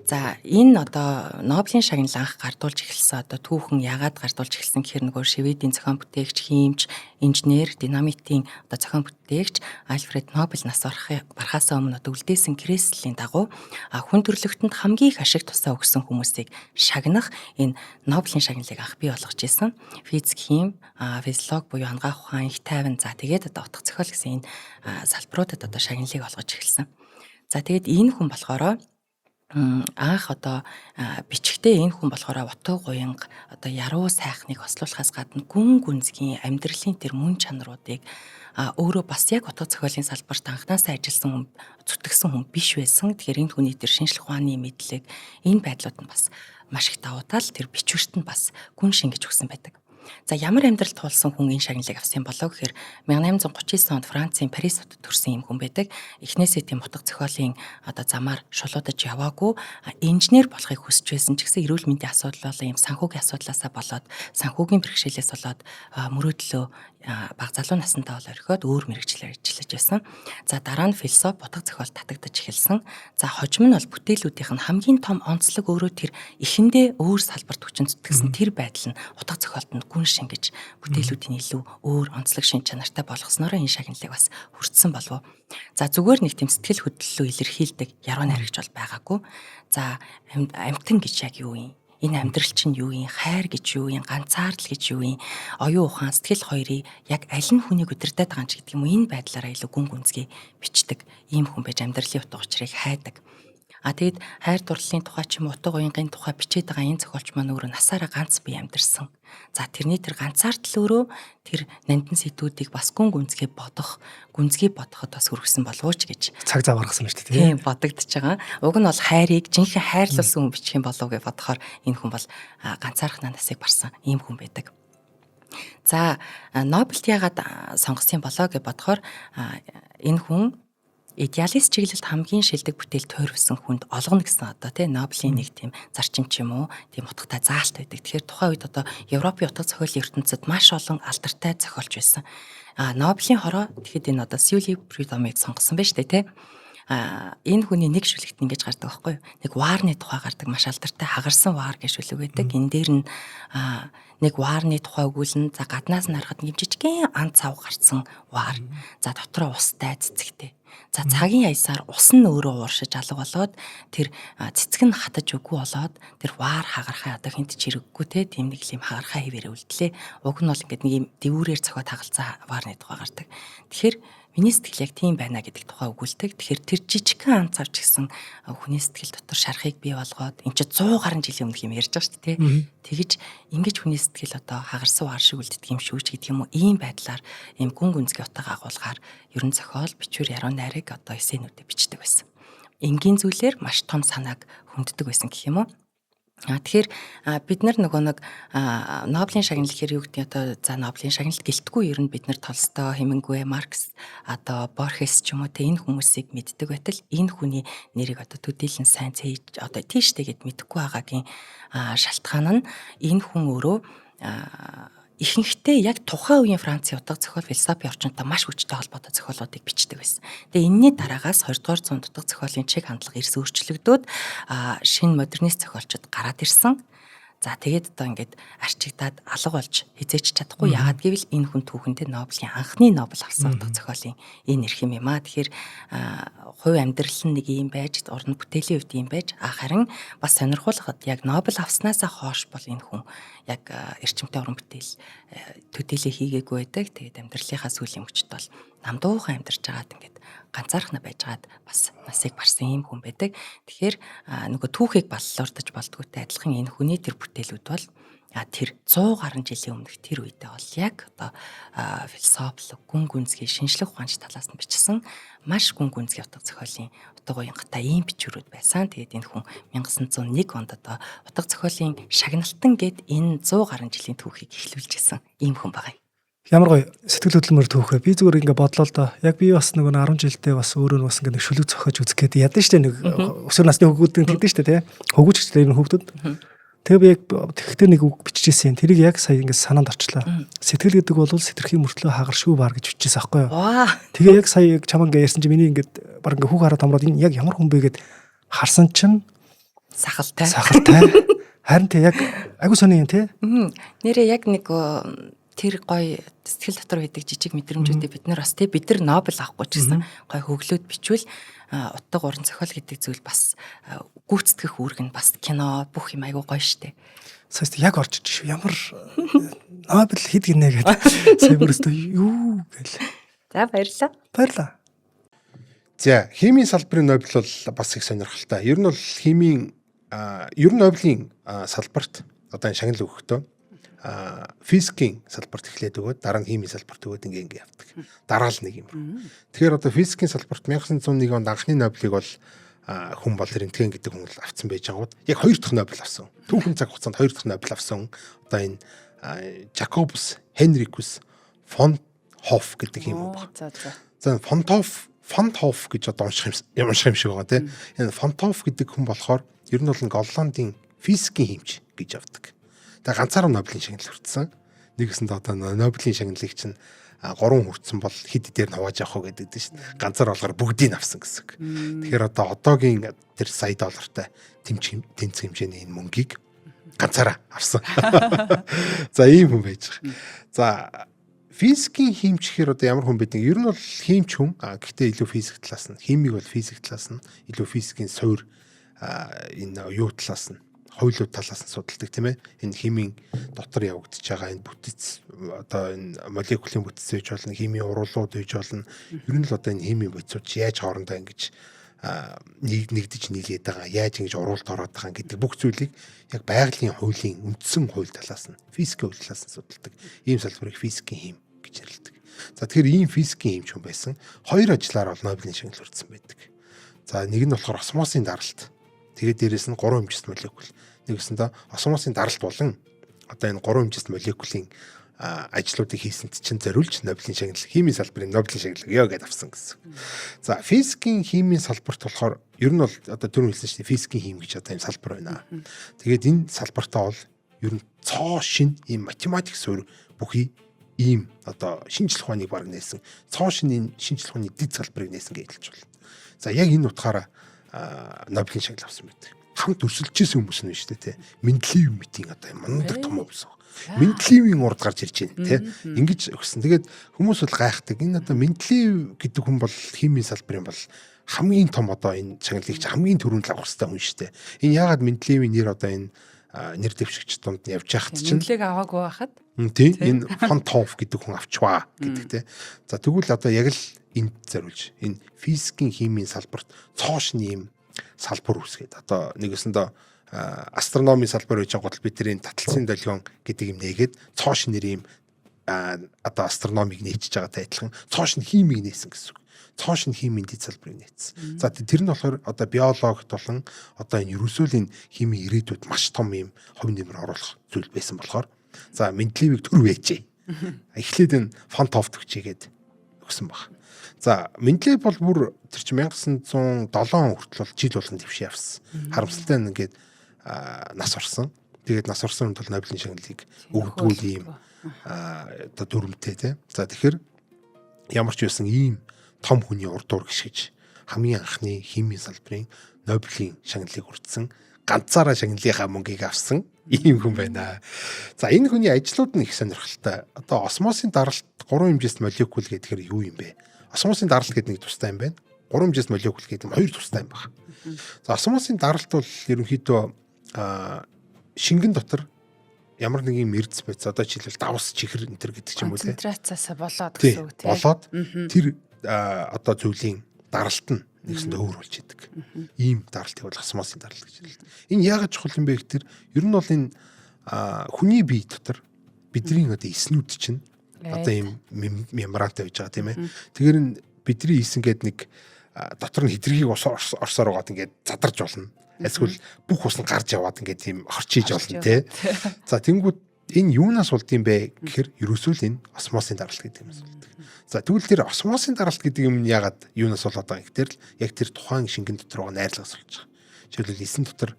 За энэ одоо Нобелийн шагнал анх гардуулж эхэлсэн одоо түүхэн яагаад гардуулж эхэлсэн гэхээр нөгөө Шведийн зохион бүтээгч, хиймч, инженер, динамитын одоо зохион бүтээгч Альфред Нобель нас барахаас өмнө одоо үлдээсэн креслийн дагуу хүн төрлөختөнд хамгийн их ашиг тусаа өгсөн хүмүүсийг шагнах энэ Нобелийн шагналыг анх бий болгож ирсэн. Физик, хим, физиолог буюу ангаах ухаан, их тайван за тэгээд одоо утга зохиол гэсэн энэ салбаруудад одоо шагналыг олгож эхэлсэн. За тэгээд энэ хүн болохоор анх одоо бичгтээ энэ хүн болохоор утга уянга одоо яруу сайхныг ослуулахаас гадна гүн гүнзгий амьдралын тэр мөн чанаруудыг өөрөө бас яг утга зохиолын салбарт анхнаасаа ажилласан хүн зүтгэсэн хүн биш байсан. Тэгэхээр энэ хүний тэр шинжлэх ухааны мэдлэг энэ байдлууд нь бас маш их давуу тал тэр бичвэрт нь бас гүн шингэж өгсөн байдаг. За ямар амьдрал туулсан хүн энэ шагналыг авсан болоо гэхээр 1839 онд Францын Парис хотод төрсэн юм хүн байдаг. Эхнээсээ тийм утга зохиолын одоо замаар шулуудаж яваагүй инженер болохыг хүсэж байсан ч гэсэн эрүүл мэндийн асуудал болон юм санхүүгийн асуудлаасаа болоод санхүүгийн бэрхшээлээс болоод мөрөөдлөө баг залуу насндаа бол орхиод өөр мэргэжлээр ажиллаж байсан. За дараа нь философи утга зохиол татагдаж эхэлсэн. За хожим нь бол бүтээлүүдийнх нь хамгийн том онцлог өөрөө тэр эхэндээ өөр салбарт хүчин зүтгэсэн тэр байдал нь утга зохиолд нь гүн шингэж бүтээлүүдийн илүү өөр онцлог шин чанартай болгосноор энэ шагналыг бас хүртсэн болов. За зүгээр нэг тийм сэтгэл хөдлөлөө илэрхийлдэг яруу найрагч бол байгаагүй. За амьтан гэж яг юу юм? Энэ амьдрал чинь юу юм? Хайр гэж юу юм? Ганцаардал гэж юу юм? Оюун ухаан, сэтгэл хоёрыг яг аль нь хүнийг удирдах байгаа юм ч гэдэг юм уу? Энэ байдлаараа илүү гүн гүнзгий бичдэг ийм хүн байж амьдралын утга учирыг хайдаг. Тэгээд хайр дурлалын тухай ч юм уу утга уянгийн тухай бичээд байгаа энэ зохиолч маань өөрөө насаараа ганц бие амьдэрсэн. За тэрний тэр ганцаардал өөрөө тэр нандин сэдвүүдийг бас гүн гүнзгий бодоход бас хүргэсэн болов уу ч гэж Цаг зав гаргасан шүү дээ. Тийм бодогдож байгаа. Уг нь бол хайрыг жинхэнэ хайрлуулсан хүн бичих юм болов уу гэж бодохоор энэ хүн бол ганцаархнаа насыг барсан ийм хүн байдаг. За Нобелт яагаад сонгосон болоо гэж бодохоор энэ хүн идеалист чиглэлд хамгийн шилдэг бүтээл тойрвсон хүнд олгоно гэсэн одоо тий Нобелийн нэг тийм зарчим ч юм уу тийм утгатай заалт байдаг. Тэгэхээр тухайн үед одоо Европын утга зохиолын ертөнцид маш олон алдартай зохиолч байсан. Нобелийн хороо тэгэхэд энэ одоо Сюли Прюдомыг сонгосон байна шүү дээ тий. Энэ хүний нэг шүлэгт ингэж гардаг байхгүй юу? Нэг ваарны тухай гардаг маш алдартай хагарсан ваар гэж шүлэг байдаг. Энэ дээр нь нэг ваарны тухай өгүүлэн за гаднаас нь харахад нэг жижигхэн ан цав гарсан ваар. За дотроо устай цэцэгтэй. За цагийн яйсаар ус нь өөрөө ууршиж алга болоод тэр цэцэг нь хатаж үгүй болоод тэр ваар хагархаа одоо хинт ч хэрэггүй те тийм нэг юм хагархаа хэвээрээ үлдлээ. Уг нь бол ингээд нэг юм дэвүүрээр цохоод хагалцсан ваарны тухай гардаг. Тэгэхээр миний сэтгэл яг тийм байна гэдэг тухай өгүүлдэг. Тэгэхээр тэр жижигхэн ан цавч гэсэн хүний сэтгэл дотор шарахыг бий болгоод эн чинь 100 гаруй жилийн өмнөх юм ярьж байгаа шүү дээ тий. Тэгэж ингэж хүний сэтгэл одоо хагарсан ваар шиг үлддэг юм шүү ч гэдэг юм уу. Ийм байдлаар ийм гүн гүнзгий утга агуулгаар ерөн зохиол бичвэр яруу найраг одоо эсээнүүдэд бичдэг байсан. Энгийн зүйлээр маш том санааг хүнддэг байсан гэх юм уу. Тэгэхээр бид нар нөгөө нэг Нобелийн шагнал гэхээр юу гэдэг одоо за Нобелийн шагналт гэлтгүй ер нь бид нар Толстой, Хемингуэй, Маркс одоо Борхес ч юм уу те энэ хүмүүсийг мэддэг байтал энэ хүний нэрийг одоо төдийлөн сайн цээж одоо тийштэй гэд мэдэхгүй байгаагийн шалтгаан нь энэ хүн өөрөө ихэнхдээ яг тухайн үеийн Францын утга зохиол философи орчинтой маш хүчтэй холбоотой зохиолуудыг бичдэг байсан. Тэгээ энэний дараагаас 20 дугаар зуунд утга зохиолын чиг хандлага эрс өөрчлөгдөөд шинэ модернист зохиолчид гараад ирсэн. За тэгээд одоо ингээд арчигдаад алга болж хизээч чадахгүй. Яагаад гэвэл энэ хүн түүхэндээ Нобелийн анхны Нобель авсан утга зохиолын энэ эрх юм аа. Тэгэхээр хувь амьдрал нь нэг юм байж, уран бүтээлийн үед юм байж, харин бас сонирхуулахад яг Нобель авснаасаа хойш бол энэ хүн яг эрчимтэй уран бүтээл төдийлээ хийгээгүй байдаг. Тэгээд амьдралынхаа сүүлийн мөчд бол намдуухан амьдарч байгаад ингээд ганцаархнаа байжгаад бас насыг барсан юм хүн байдаг. Тэгэхээр нөгөө түүхийг баллуурдаж болдгоотой адилхан энэ хүний тэр бүтээлүүд бол тэр 100 гаруй жилийн өмнөх тэр үедээ бол яг одоо философи, гүн гүнзгий, шинжлэх ухаанч талаас нь бичсэн маш гүн гүнзгий утга зохиолын утга уянгатай ийм бичвэрүүд байсан. Тэгээд энэ хүн 1901 онд одоо утга зохиолын шагналтан гээд энэ 100 гаруй жилийн түүхийг эхлүүлж гисэн ийм хүн байгаа юм. Ямар гоё сэтгэл хөдлөмөр түүхээ. Би зүгээр ингээ бодлоо л доо. Яг би бас нөгөө 10 жилдээ бас өөрөө бас ингээ шүлэг зохиож үзэх гээд ядан штэ нэг өсвөр насны хүүхдүүд тэгдэж штэ тий. Хөгүүчтэй энэ хүүхдүүд. Тэгээ би яг тэгхтээ нэг үг бичижсэн. Тэрийг яг сая ингээ санаанд орчлоо. Сэтгэл гэдэг бол сэтэрхийн мөртлөө хагаршгүй баар гэж бичижсэн аахгүй юу. Тэгээ яг сая чамаа ингээ ярьсан чи миний ингээ баг ингээ хүүх хараад томроод энэ яг ямар хүн бэ гэд харсан чинь сахалтай. Харин тий яг агүй сони юм тий. Нэрээ яг нэг тэр гоё сэтгэл дотор байдаг жижиг мэдрэмжүүдийг бид нар бас тий бид нар Нобель авахгүй ч гэсэн гоё хөглөөд бичвэл утга уран зохиол гэдэг зүйл бас гүйцэтгэх үүрэг нь бас кино бүх юм айгүй гоё штэ. Сая яг орж иж шүү. Ямар Нобель хэд гинэ гэдэг. Сая бүрстөө юу гэл. За баярлалаа. За химийн салбарын Нобель бол бас их сонирхолтой. Ер нь бол химийн ер нь Нобелийн салбарт одоо энэ шагнал өгөхдөө физикийн салбарт эхлээд өгөөд дараа нь химийн салбарт өгөөд ингээ явдаг. Дараа л нэг юм. Тэгэхээр одоо физикийн салбарт 1901 онд анхны Нобелийг бол хүн бол рентген гэдэг хүн л авсан байж байгууд яг 2 дахь Нобель авсан. Түүхэн цаг хугацаанд 2 дахь Нобель авсан. Одоо энэ Жакобус Хенрикус фон Хофф гэдэг юм байна. За фон Хофф гэж одоо унших юм шиг байгаа тийм. Энэ фон Хофф гэдэг хүн болохоор ер нь бол Голландын физикийн хэмж гэж авдаг. Тэгээ ганцаараа Нобелийн шагнал хүртсэн. Нэгэсэнд одоо Нобелийн шагналыг чинь 3 хүртсэн бол хэд дээр нь хувааж авах гэдэг дээ шүү дээ. Ганцаар болгоор бүгдийг авсан гэсэн. Тэгэхээр одоо одоогийн тэр сая доллартай тэнцэх хэмжээний энэ мөнгийг ганцаараа авсан. За ийм хүн байж байгаа. За физикийн химч гэхээр одоо ямар хүн байдаг? Ер нь бол химч хүн. Гэхдээ илүү физик талаас нь, химиг бол физик талаас нь, илүү физикийн суур энэ юу талаас нь, хуулиуд талаас нь судалдаг тийм ээ. Энэ химийн дотор явагдаж байгаа энэ бүтэц одоо энэ молекулын бүтэц гэж болно, химийн уруулууд гэж болно. Ер нь л одоо энэ химийн бүтэцүүд яаж хоорондоо ингэж нэгдэж нийлээд байгаа, яаж ингэж уруулд ороод байгаа гэдэг бүх зүйлийг яг байгалийн хуулийн үндсэн хууль талаас нь, физикийн хууль талаас нь судалдаг. Ийм салбарыг физикийн хим гэж нэрлэдэг. За тэгэхээр ийм физикийн химч хүн байсан. 2 ажлаар бол Нобелийн шагнал хүртсэн байдаг. За нэг нь болохоор осмосын даралт. Тэгээд дээрэс нь 3 хэмжээст молекул. Нэгсэндээ осмосын даралт болон одоо энэ 3 хэмжээст молекулын ажлуудыг хийсэнд чинь зориулж Нобелийн шагнал, химийн салбарын Нобелийн шагнал ёо гэдээ авсан гэсэн. За физикийн химийн салбарт болохоор ер нь бол одоо түрүү хэлсэн чинь физикийн хим гэж одоо юм салбар байна. Тэгээд энэ салбартаа бол ер нь цоо шин ийм математик суурь бүхий ийм одоо шинжлэх ухааныг баг нээсэн. Цоо шин энэ шинжлэх ухааны дэд салбарыг нээсэн гэж хэлж байна. За яг энэ утгаараа Нобелийн шагнал авсан байдаг. Хамт өрсөлдөжсэн хүмүүс нь шүү дээ тий. Менделеевийн митинг одоо мундаг том болсон. Менделеевийн урд гарч ирж байна тий. Ингэж өгсөн. Тэгээд хүмүүс бол гайхдаг. Энэ одоо Менделеев гэдэг хүн бол химийн салбарын бол хамгийн том одоо энэ шагналыг хамгийн түрүүнд л авах хэрэгтэй хүн шүү дээ. Энэ яагаад Менделеевийн нэр одоо энэ нэр дэвшигч донд явж яхад чинь Менделеевийг аваагүй байхад тий энэ фон Хофф гэдэг хүн авчваа гэдэг тий. За тэгвэл одоо яг л энд зориулж энэ физикийн химийн салбарт цоошны юм салбар үүсгээд одоо нэгэсэндээ астрономийн салбар гэж гол бид тэрийн таталцын долгион гэдэг юм нээгээд цоош нэр юм одоо астрономиг нээчихэж байгаатай адилхан цоош нь химиг нээсэн гэсэн үг. Цоош нь химийн дэд салбарыг нээсэн. За тэр нь болохоор одоо биологт болон одоо энэ ерөөсөө химийн ирээдүйд маш том юм хувь нэмэр оруулах зүйл байсан болохоор за Менделеевийг төр байжээ. Эхлээд энэ фон Хофф төгчгээд өгсөн баг. За Менделеев бол бүр тэр чинь 1907 хүртэл бол жил болгон дэвшээ авсан. Харамсалтай нь ингээд нас орсон. Тэгээд нас орсон хүн бол Нобелийн шагналыг өгдгүүл ийм одоо дүрмтэй тий. За тэгэхээр ямар ч байсан ийм том хүний урд дуур гიშгэж хамгийн анхны химийн салбарын Нобелийн шагналыг хүртсэн ганцаараа шагналынхаа мөнгийг авсан ийм хүн байна. За энэ хүний ажлууд нь их сонирхолтой. Одоо осмосын даралт 3 хэмжээст молекул гэдэг нь юу юм бэ? Осмосын даралт гэдэг нэг тустай юм байна. 3 хэмжээст молекул гэдэг нь 2 тустай юм байна. За осмосын даралт бол ерөнхийдөө шингэн дотор ямар нэгэн мэрц байц одоо жишээлбэл давс чихэр энэ төр гэдэг ч юм уу те. Концентрацаасаа болоод гэсэн үг тийм. Болоод тэр одоо зүйлийн даралт нь нэгсэндээ өөр болж идэг. Ийм даралтыг бол осмосын даралт гэж хэлдэг. Энэ яагаад чухал юм бэ гэхээр ер нь бол энэ хүний бие дотор бидний одоо эснүүд чинь одоо ийм мембрантай байж байгаа тийм ээ. Тэгэхээр энэ бидний эсэн гэдэг нэг дотор нь хэдргийг орсоор байгаад ингээд задарж болно. Эсвэл бүх ус нь гарч яваад ингээд тийм хорчиж болно тий. За тэнгууд энэ юунаас болд юм бэ гэхээр ерөөсөө л энэ осмосын даралт гэдэг юмас болдог. За тэгвэл тэр осмосын даралт гэдэг юм яагаад юунаас болоод байгаа юм гэхээр л яг тэр тухайн шингэн дотор байгаа найрлагаас болж байгаа. Жишээлбэл эсэн дотор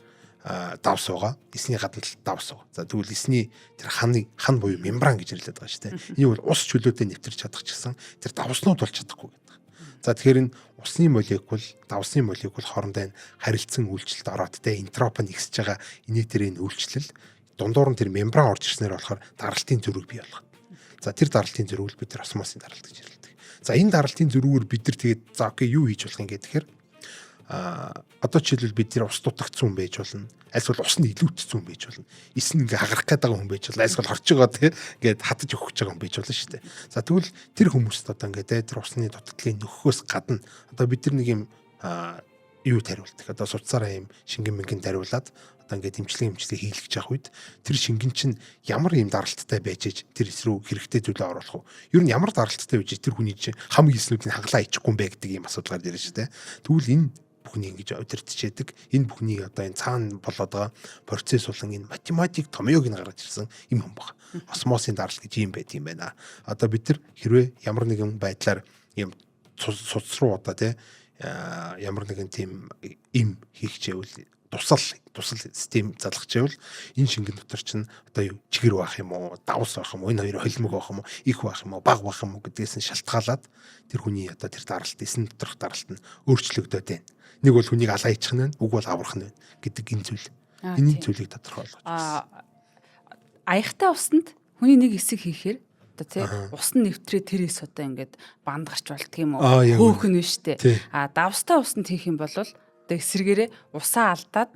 давс байгаа. Эсний гадна давс байгаа. За тэгвэл эсний тэр хан буюу мембран гэж нэрлэдэг байгаа шүү дээ. Энийг бол ус чөлөөтэй нэвтэрч чадах ч гэсэн тэр давснууд болж чадахгүй гэдэг. За тэгэхээр энэ усны молекул, давсны молекул хоорондоо харилцан үйлчлэлд ороод тэ энтроп нь ихсэж байгаа энийг тэр энэ үйлчлэл дундуур нь тэр мембран орж ирснээр болохоор даралтын зөрүүг бий болгоно. За тэр даралтын зөрүүг бид тэр осмосын даралт гэж нэрлэдэг. За энэ даралтын зөрүүгээр бид нар тэгээд за окей юу хийж болох юм гэхээр одоо жишээлбэл бид тэр ус дутагдсан хүн байж болно. Альсвал усны илүүтсэн хүн байж болно. Эс нь ингээ хагарах гээд байгаа хүн байж болно. Альсвал хорч байгаа тий ингээд хатаж өгөх гэж байгаа хүн байж болно шүү дээ. За тэгвэл тэр хүмүүст одоо ингээд тэр усны дутагдлын нөхөхөөс гадна одоо бид нар нэг юм юу тариулдаг. Одоо судсаараа юм шингэн мэнхэн тариулаад одоо ингээд эмчилгээ хийлгэж явах үед тэр шингэн чинь ямар юм даралттай байж иж тэр эс рүү хэрэгтэй зүйлээ оруулах уу? Ер нь ямар даралттай байж тэр хүний чинь хам эснүүдийг хаглаа ичихгүй юм бэ гэдэг юм асуудал гарч ирж шүү дээ. Тэгвэл энэ бүхний ингэж удирдчээдэг энэ бүхний одоо энэ цаана болоод байгаа процесс болон энэ математик томьёог нь гаргаж ирсэн юм байна. Осмосын даралт гэж юм байт юм байна. Одоо бид нар хэрвээ ямар нэгэн байдлаар юм судас руу одоо тий ямар нэгэн тийм им хийх чивэл тусал систем залгах чивэл энэ шингэн дотор чинь одоо юу чихэр байх юм уу, давс байх юм уу, энэ хоёр холимог байх юм уу, их байх юм уу, бага байх юм уу гэдгээс нь шалтгаалаад тэр хүний одоо тэр даралт эсн доторх даралт нь өөрчлөгдөд байна. Нэг бол хүнийг алаа ичих нь, уг бол аврах нь гэдэг энэ зүйл. Энэ зүйлийг тодорхойлгож байна. Аяхтай усанд хүний нэг хэсэг хийхээр одоо тий ус нь нэвтрээ тэр эс одоо ингээд банд гарч болдго юм уу? Хөөхн нь штэ. Давстай усанд хийх юм бол одоо эсрэгээрээ усаа алдаад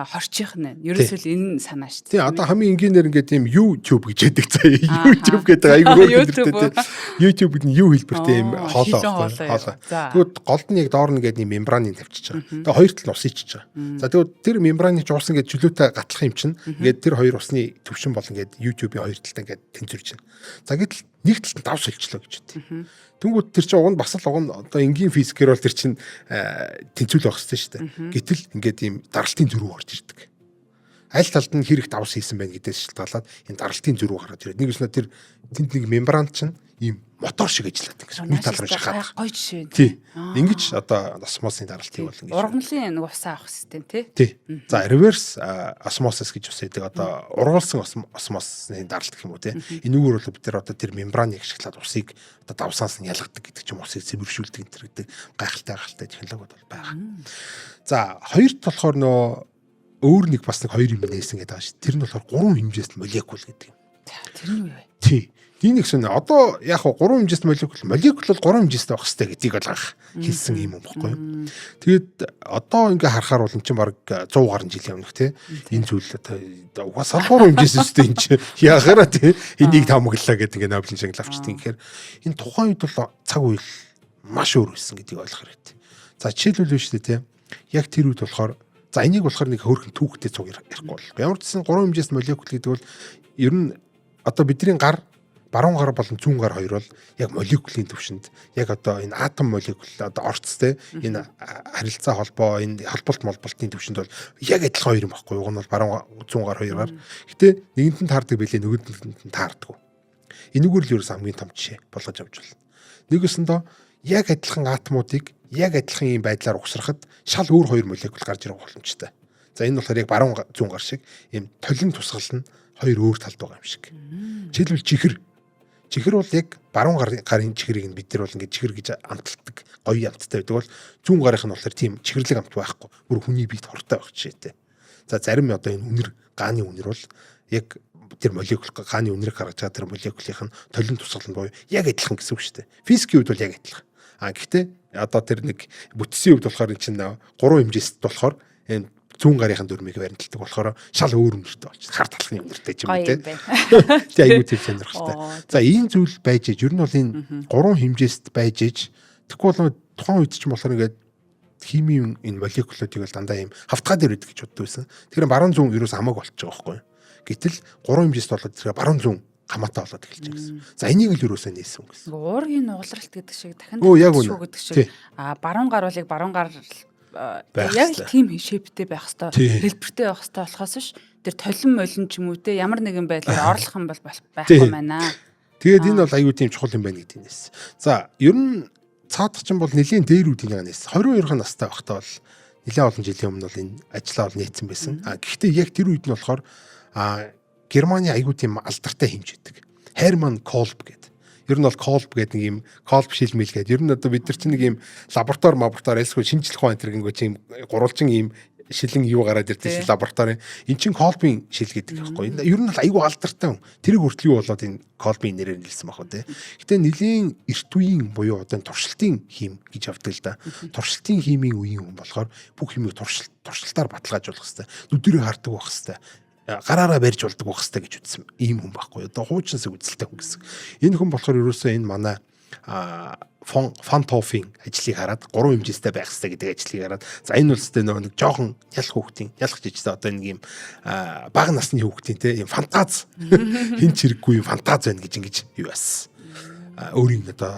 хорчих нь. Ерөөсөө л энэ санаа шүү дээ. Тий одоо хамгийн энгийнээр ингээд тийм YouTube гэж яддаг заа. YouTube гэдэг айгүй хөлбөртэй. YouTube-д нь юу хэлбэртэй юм хоолоо байхгүй. Тэгвэл голд нь яг доор нь ингээд мембраныг тавьчихж байгаа. Тэгээ хоёр тал ус ичиж байгаа. За тэгвэл тэр мембраныг жуулсан ингээд чөлөөтэй гатлах юм чинь ингээд тэр хоёр усны төвшин бол ингээд YouTube-ийн хоёр талтай ингээд тэнцвэрж байна. За гэтэл нэг талд давс олчлоо гэж үү. Тэнгүүд тэр чинь уг нь бас л уг нь одоо энгийн физикээр бол тэр чинь тэнцвэл байх хэрэгтэй шүү дээ. Гэтэл ингээд ийм даралтын зөрүү орж ирдэг. Аль талд нь хэрэг давс хийсэн байна гэдээс шалтгаалаад энэ даралтын зөрүү гараад ирээд нэг өснө тэр тэнд нэг мембран чинь ийм мотор шиг ажилладаг гэсэн. Нэг тал руу шахаад. Гоё жишээ. Тий. Ингэж одоо осмосын даралтыг бол ингэж. Ургамлын нэг усаа авах систем тий. За reverse osmosis гэж бас байдаг. Одоо ургуулсан осмосны даралт гэх юм уу тий. Энэгээр бол бид тэр одоо тэр мембраныг ашиглаад усыг одоо давсаас нь ялгадаг гэдэг ч юм усыг цэвэршүүлдэг энэ гэдэг гайхалтай технологиуд бол байгаа. За хоёрт болохоор нөө өөр нэг бас нэг хоёр юм нээсэн гэдэг байгаа шүү. Тэр нь болохоор 3 хэмжээст молекул гэдэг юм. Тэр нь юу вэ? Тий. Тийм их сонь одоо яг хоо 3 хэмжээст молекул бол 3 хэмжээстэй байх хэрэгтэй гэдгийг бол хэлсэн юм баггүй юу. Тэгээд одоо ингээ харахаар бол эн чинь баг 100 гаруй жил явнах тий. Энэ зүйл одоо угаасаа 3 хэмжээстэй энэ чинь яхаараа тий. Энийг таамаглаа гэдэг ингээ Нобелийн шагнал авчдгийг. Тэгэхээр энэ тухайн үед бол цаг үйл маш өөр байсан гэдгийг ойлгох хэрэгтэй. За жишээлбэл шүү дээ тий. Яг тэр үед болохоор за энийг болохоор нэг хөөрхөн түүхтэй цуг ярихгүй бол. Ямар ч гэсэн 3 хэмжээст молекул гэдэг бол ер нь одоо бидний гар баруун гар болон зүүн гар хоёр бол яг молекулын төвшөнд яг одоо энэ атом молекул одоо орцтой энэ харилцаа холбоо энэ холболт молболтын төвшөнд бол яг адилхан хоёр юм баггүй. Уг нь бол баруун зүүн гар хоёр гар. Гэтэ нэгэнд нь таардаг байлээ нөгөөд нь таардаг. Энэгээр л ерөөс хамгийн том жишээ болгож авч байна. Нэгэсэндээ яг адилхан атомуудыг яг адилхан ийм байдлаар угсрахад шал өөр хоёр молекул гарч ирэх боломжтой. За энэ болохоор яг баруун зүүн гар шиг ийм толин тусгал нь хоёр өөр талд байгаа юм шиг. Жишээлбэл чихэр бол яг баруун гарын чихрийг нь бид нар бол ингээд чихэр гэж амталдаг гоё амттай байдаг бол зүүн гарынх нь болохоор тийм чихэрлэг амт байхгүй. Бүр хүний биед хортой байх жишээтэй. За зарим одоо энэ үнэр гааны үнэр бол яг тэр молекул гааны үнэрийг гаргаж байгаа тэр молекулын толин тусгал нь буюу яг адилхан гэсэн үг шүү дээ. Физикийн хувьд бол яг адилхан. Гэхдээ одоо тэр нэг бүтцийн хувьд болохоор эн чинь 3 хэмжээст болохоор энэ зүүн гарынхын дүрмийг баримталдаг болохоор шал өөр үнэртэй болчих. Хар талхны үнэртэй ч юм уу те. Тэг айгүй тийм сонирхолтой. За ийм зүйл байж иж ер нь бол энэ 3 хэмжээст байж иж тэгэхгүй бол тухайн үед ч юм болохоор ингээд химийн энэ молекулуудыг бол дандаа ийм хавтгаа дээр үүдэг гэж боддог байсан. Тэгэхээр баруун зүүн ерөөс хамаагүй болчих жоохоо байхгүй. Гэтэл 3 хэмжээст болоод тэгэхээр баруун зүүн хамаатай болоод эхэлж байгаа гэсэн. За энийг л ерөөсөө нээсэн гэсэн. Уургийн нугалралт гэдэг шиг дахин шүү гэдэг шиг. Баруун гар болыг баруун гар яг л тийм шиптэй байх хэвээр хэлбэртэй байх хэвээр болохоос ш тэр толин молин ч юм уу те ямар нэгэн байдлаар орлох юм бол байхгүй байна. Тэгээд энэ бол аюу тийм чухал юм байна гэдэг нээс. За ер нь цаадах чинь бол нэлийн дээр үүдийн нээс 22 настай байхдаа бол нэлээд олон жилийн өмнө бол энэ ажлаа бол нээсэн байсан. Гэхдээ яг тэр үед нь болохоор Германы аюу тийм алдартай хэмжээдэг. Hermann Kolb гэдэг. Ер нь бол Kolb гэдэг нэг юм Kolb шилмэл гэдэг. Ер нь одоо бид нар чинь нэг юм лаборатори альсгүй шинжлэх ухааны тэргэнгүй чинь гурвалжин юм шилэн юу гараад ирдэг шил лаборатори. Эн чинь Kolb-ийн шил гэдэг байхгүй. Ер нь бол аюу алдартай хүн. Тэрийг хүртэл юу болоод энэ Kolb-ийн нэрээр нэлсэн баг үү те. Гэтэ нэлийн эрт үеийн буюу одоо туршилтын хим гэж авдаг л да. Туршилтын химийн үеийн хүн болохоор бүх химийг туршилтаар баталгаажуулах хэрэгтэй. Нүдэрээ хардаг байх хэрэгтэй. Гараараа барьж болдог байх хэрэгтэй гэж үзсэн ийм хүн байхгүй. Одоо хуучинсаг үзэлтэй хүн гэсэн. Энэ хүн болохоор ерөөсөө энэ манай Фантофийн ажлыг хараад 3 хэмжээстэй байх хэрэгтэй гэдэг ажлыг хараад за энэ үлстэй нэг жоохон ялах хүүхдийн ялах жижигтэй одоо нэг юм бага насны хүүхдийн те юм фантаз хин чирэггүй фантаз байна гэж ингэж юу байсан. Өөрийн одоо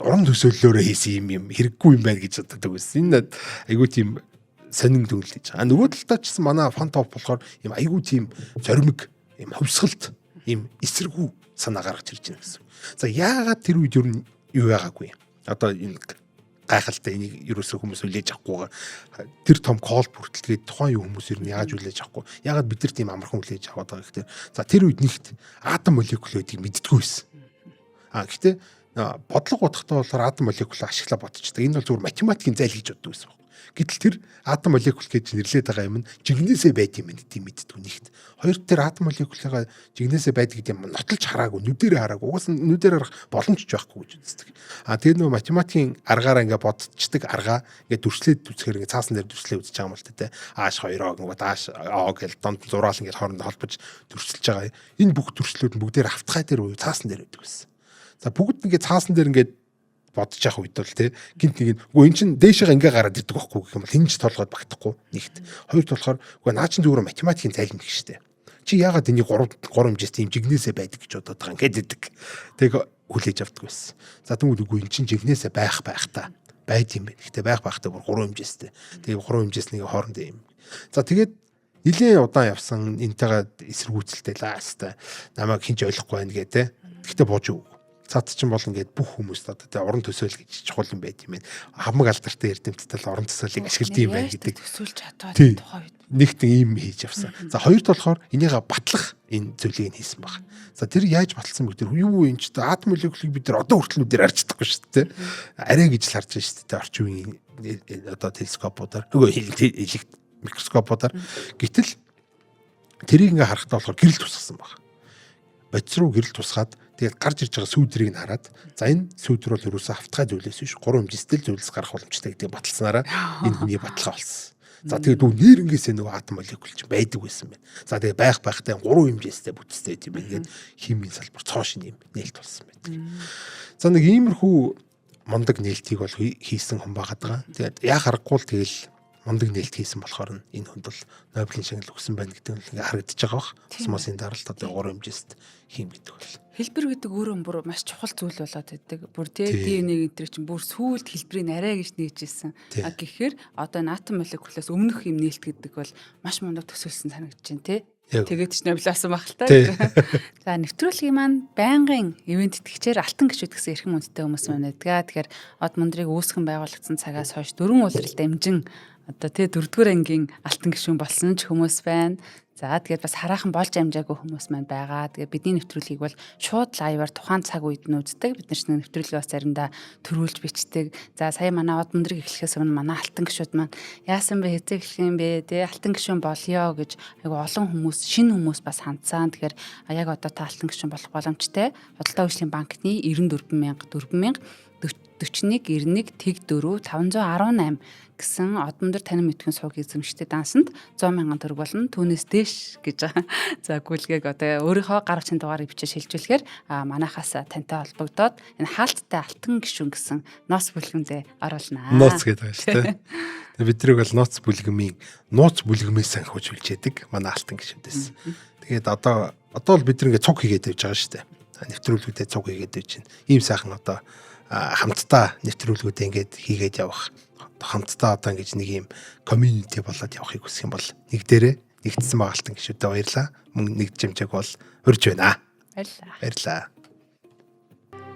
уран төсөөллөөрөө хийсэн юм хэрэггүй юм байна гэж боддог байсан. Энэ айгүй тийм сонин дүнлэж байгаа. Нөгөө талдаа ч гэсэн манай фантоп болохоор юм айгүй тийм зоримог, юм хөвсгөлт, юм эсэргүү санаа гаргаж ирж байна гэсэн. За яагаад тэр үед юу байгаагүй. Одоо энэ гайхалтай энийг ерөөсөө хүмүүс хүлээж авахгүйгээр тэр том кол бүртэлгээд тухайн юу хүмүүс ер нь яаж хүлээж авахгүй. Яагаад бид нар тийм амархан хүлээж аваад байгаа гэхээр за тэр үед нэгт атом молекулуудыг мэддэггүй байсан. Гэхдээ бодлого бодохдоо болохоор атом молекул ашиглаа бодчихдаг. Энэ бол зөвхөн математикийн зайл гэж боддог байсан. Гэтэл тэр атом молекул гэж нэрлээд байгаа юм нь жигнэсээ байд юм гэдгийг мэддэг нэгт. Хоёр тэр атом молекулыгаа жигнэсээ байдаг гэдэг юм нотолж хараагүй, нүдэрээ хараагүй, угаас нь нүдээр харах боломжч байхгүй гэж үздэг. Тэр нөгөө математикийн аргаараа ингээд бодцдаг аргаа ингээд дүрслээд үзэхээр ингээд цаасан дээр дүрслээ үзэж байгаа юм л тэ. Ааш 2 гоо дааш оо гэж донд зураал ингээд хоорондоо холбож дүрсэлж байгаа. Энэ бүх дүрслүүд нь бүгдээр автгай дээр уу цаасан дээр байдаг гэсэн. За бүгд ингээд цаасан дээр ингээд бодож явах үед бол тий гинт нэг үгүй эн чин дээшээ ингээ гараад ирдэг байхгүй гэх юм бол хинж толгойд багтахгүй нэгт. Хоёрт болохоор үгүй наа чин зүгээр математикийн зайлмаг штэ. Чи яагаад энийг 3 хэмжээст юм жигнэсээ байдаг гэж бодоод байгаа юм гэдэг. Тэг хүлээж авдаг байсан. За тэгвэл үгүй эн чин жигнэсээ байх та байд юм байна. Гэтэ байх та бүр 3 хэмжээстэй. Тэгээ 3 хэмжээс нэг хоорондоо юм. За тэгээд нэлээд удаан явсан энтэйгээ эсэргүүцэлтэй лааста намайг хинж ойлгохгүй байна гэдэг. Гэтэ бууж өг. Цаад чинь бол ингээд бүх хүмүүст одоо тэ уран төсөөл гэж чухал юм байт юм байна. Хамаг алдартай эрдэмтдтэй л уран төсөөлийг ашигладаг юм байна гэдэг. Төсөөлж чадвал тухай нэгт ийм хийж явсан. За хоёрт болохоор энийг батлах энэ зүйлийг хийсэн баг. За тэр яаж баталсан бэ гэдэг юу юм ч атом молекулыг бид нар одоо хүртэл нүдээр харж чадахгүй шүү дээ. Арай гэж л харж байна шүү дээ. Орчин үеийн одоо телескопуудаар нөгөө микроскопуудаар. Гэтэл тэрийг ингээ харахтаа болохоор гэрэл тусгасан баг. Бодис руу гэрэл тусгаад тэгээд гарч ирж байгаа сүүдрийг нь хараад за энэ сүүдэр бол ерөөсөө автгай зүйлээс биш 3 хэмжээстэй зүйлс гарах боломжтой гэдгийг баталснараа энэ хүний баталгаа болсон. За тэгээд дүү нэрнгээсээ нөгөө атом молекул чинь байдаг байсан байна. За тэгээд байхтай 3 хэмжээстэй бүтцтэй юм байна гэдэг химийн салбар цоошин юм нээлт болсон байдаг. За нэг иймэрхүү мундаг нээлтийг бол хийсэн хүн байгаад байгаа. Тэгээд яа харахгүй л тэгэл мундаг нээлт хийсэн болохоор энэ хүнд бол Нобелийн шагнал өгсөн байна гэдэг нь ингээ харагдаж байгаа бах. Космосын даралт одоо 3 хэмжээст хийм гэдэг бол. Хэлбэр гэдэг өөрөө бүр маш чухал зүйл болоод байдаг. Бүр ДНХ гэдэг чинь бүр сүүлд хэлбэрийг арай гэж нээжсэн. Гэхээр одоо энэ атом молекулаас өмнөх юм нээлт гэдэг бол маш мундаг төсөөлсөн санагдаж байна тий. Тэгээд ч Нобель авсан байх л та. За нэвтрүүлгийн маань байнгын ивент тэтгэгчээр алтан гişүүд гэсэн эрхэм хүндтэй хүмүүс маань байдаг. Тэгэхээр од мундрыг үүсгэн байгуулагдсан цагаас хойш 4 улирал дамжин одоо тий 4-р ангийн алтан гишүүн болсон ч хүмүүс байна. За тэгээд бас хараахан болж амжаагүй хүмүүс маань байгаа. Тэгээд бидний нэвтрүүлгийг бол шууд лайваар тухайн цаг үед нь үздэг. Бид нар чинь нэвтрүүлгээ бас заримдаа төрүүлж бичдэг. За сая манай од мөндрийг эхлэхээс өмнө манай алтан гишүүд маань яасан бэ хэзээ эхлэх юм бэ? Тэ алтан гишүүн болёо гэж айгу олон хүмүүс, шинэ хүмүүс бас хандсан. Тэгэхээр яг одоо та алтан гишүүн болох боломжтой. Худалдаа хөгжлийн банкны 94,000 41 91 тэг 4 518 гэсэн од мөндөр танин мэдхэн сууг эзэмшдэг дансанд 100,000 төгрөг болно. Түүнээс дээш гэж байгаа. За гүйлгээг одоо өөрийнхөө гар утсны дугаарыг бичиж шилжүүлэхээр манайхаас тантай холбогдоод энэ хаалттай алтан гишүүн гэсэн ноц бүлгэмдээ оруулнаа. Ноц гэдэг байгаа шүү дээ. Тэгээ бидрийг бол ноц бүлгэмээс санхүүж үлжээдэг манай алтан гишүүдээс. Тэгээд одоо бол бид нэг цуг хийгээд явж байгаа шүү дээ. Нэвтрүүлгүүдэд цуг хийгээд явж байна. Ийм сайхан одоо хамтдаа нэвтрүүлгүүдээ ингээд хийгээд явах. Хамтдаа одоо ингэж нэг юм community болоод явахыг хүсэх юм бол нэг дээрээ нэгдсэн багалтан гишүүдэд баярлаа. Мөн нэг жимжээг бол урьж байна. Баярлаа.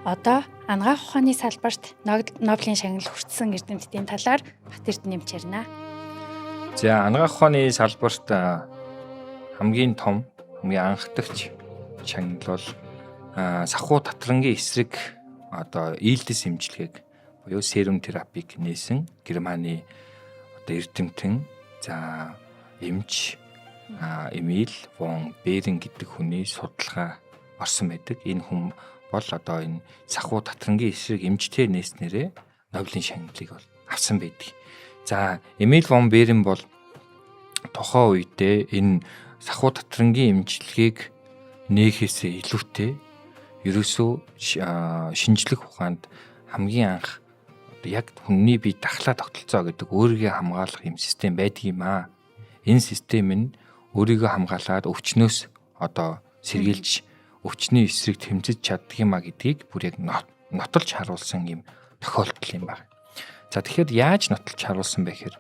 Одоо анагаах ухааны салбарт Нобелийн шагнал хүртсэн эрдэмтдийн талаар Бат Эрдэнэ нэмж ярина. За анагаах ухааны салбарт хамгийн том, хамгийн анхдагч шагнал бол сахуу татрангийн эсрэг одоо ийлдэс эмчилгээг буюу серум терапиг нээсэн Германы одоо эрдэмтэн за эмч Эмил фон Берен гэдэг хүний судалгаа орсон байдаг. Энэ хүн бол одоо энэ сахуу татрангийн эсрэг эмчтэй нээснээрээ Нобелийн шагналыг бол авсан байдаг. За Эмил фон Берен бол тухайн үедээ энэ сахуу татрангийн эмчилгээг нээхээсээ илүүтэй ерөөсөө шинжлэх ухаанд хамгийн анх яг хүний бие дахлаа тогтолцоо гэдэг өөрийгөө хамгаалах юм систем байдаг юм аа. Энэ систем нь өөрийгөө хамгаалаад өвчнөөс одоо сэргийлж өвчний эсрэг тэмцэж чаддаг юм а гэдгийг бүр яг нотолж харуулсан юм тохиолдол юм байна. За тэгэхээр яаж нотолж харуулсан бэ гэхээр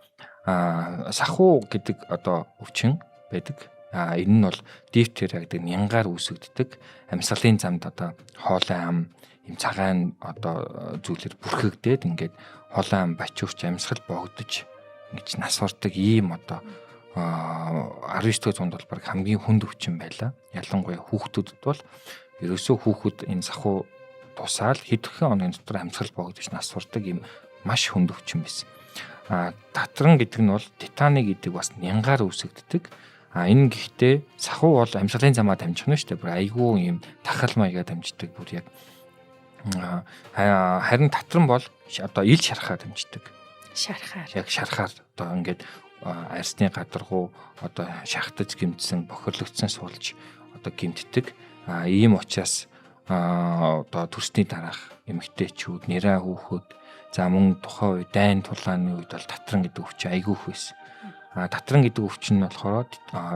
сахуу гэдэг одоо өвчин байдаг. Энэ нь бол дифтерия гэдэг нянгаар үүсгэгддэг амьсгалын замд одоо хоолой ам юм цагаан одоо зүйлэр бүрхэгдээд ингээд хоолой ам бачуурч амьсгал богдож ингэж нас ордог ийм одоо 19-р зуунд бол баг хамгийн хүнд өвчин байлаа. Ялангуяа хүүхдүүдэд бол ерөөсөө хүүхэд энэ сахуу тусаал хэд хэдэн хоногийн дотор амьсгал богдож нас ордог ийм маш хүнд өвчин байсан. Татран гэдэг нь бол титаны гэдэг бас нянгаар үүсгэгддэг. Энэ гэхдээ сахуу бол амьсгалын замаа дамжих нь шүү дээ. Бүр айгүй юм тахал маягаа дамждаг. Бүр яг харин татран бол одоо ил шарахаар дамждаг. Яг шарахаар одоо ингээд арсны гадаргуу одоо шахтаж гимтсэн бохирлогдсон суулж одоо гимтдэг. Ийм учраас одоо төрсний дараах эмэгтэйчүүд, нэраа хүүхэд за мөн тухайн үе дайн тулааны үед бол татран гэдэг өвчин айгүй их байсан. Татран гэдэг өвчин нь болохоор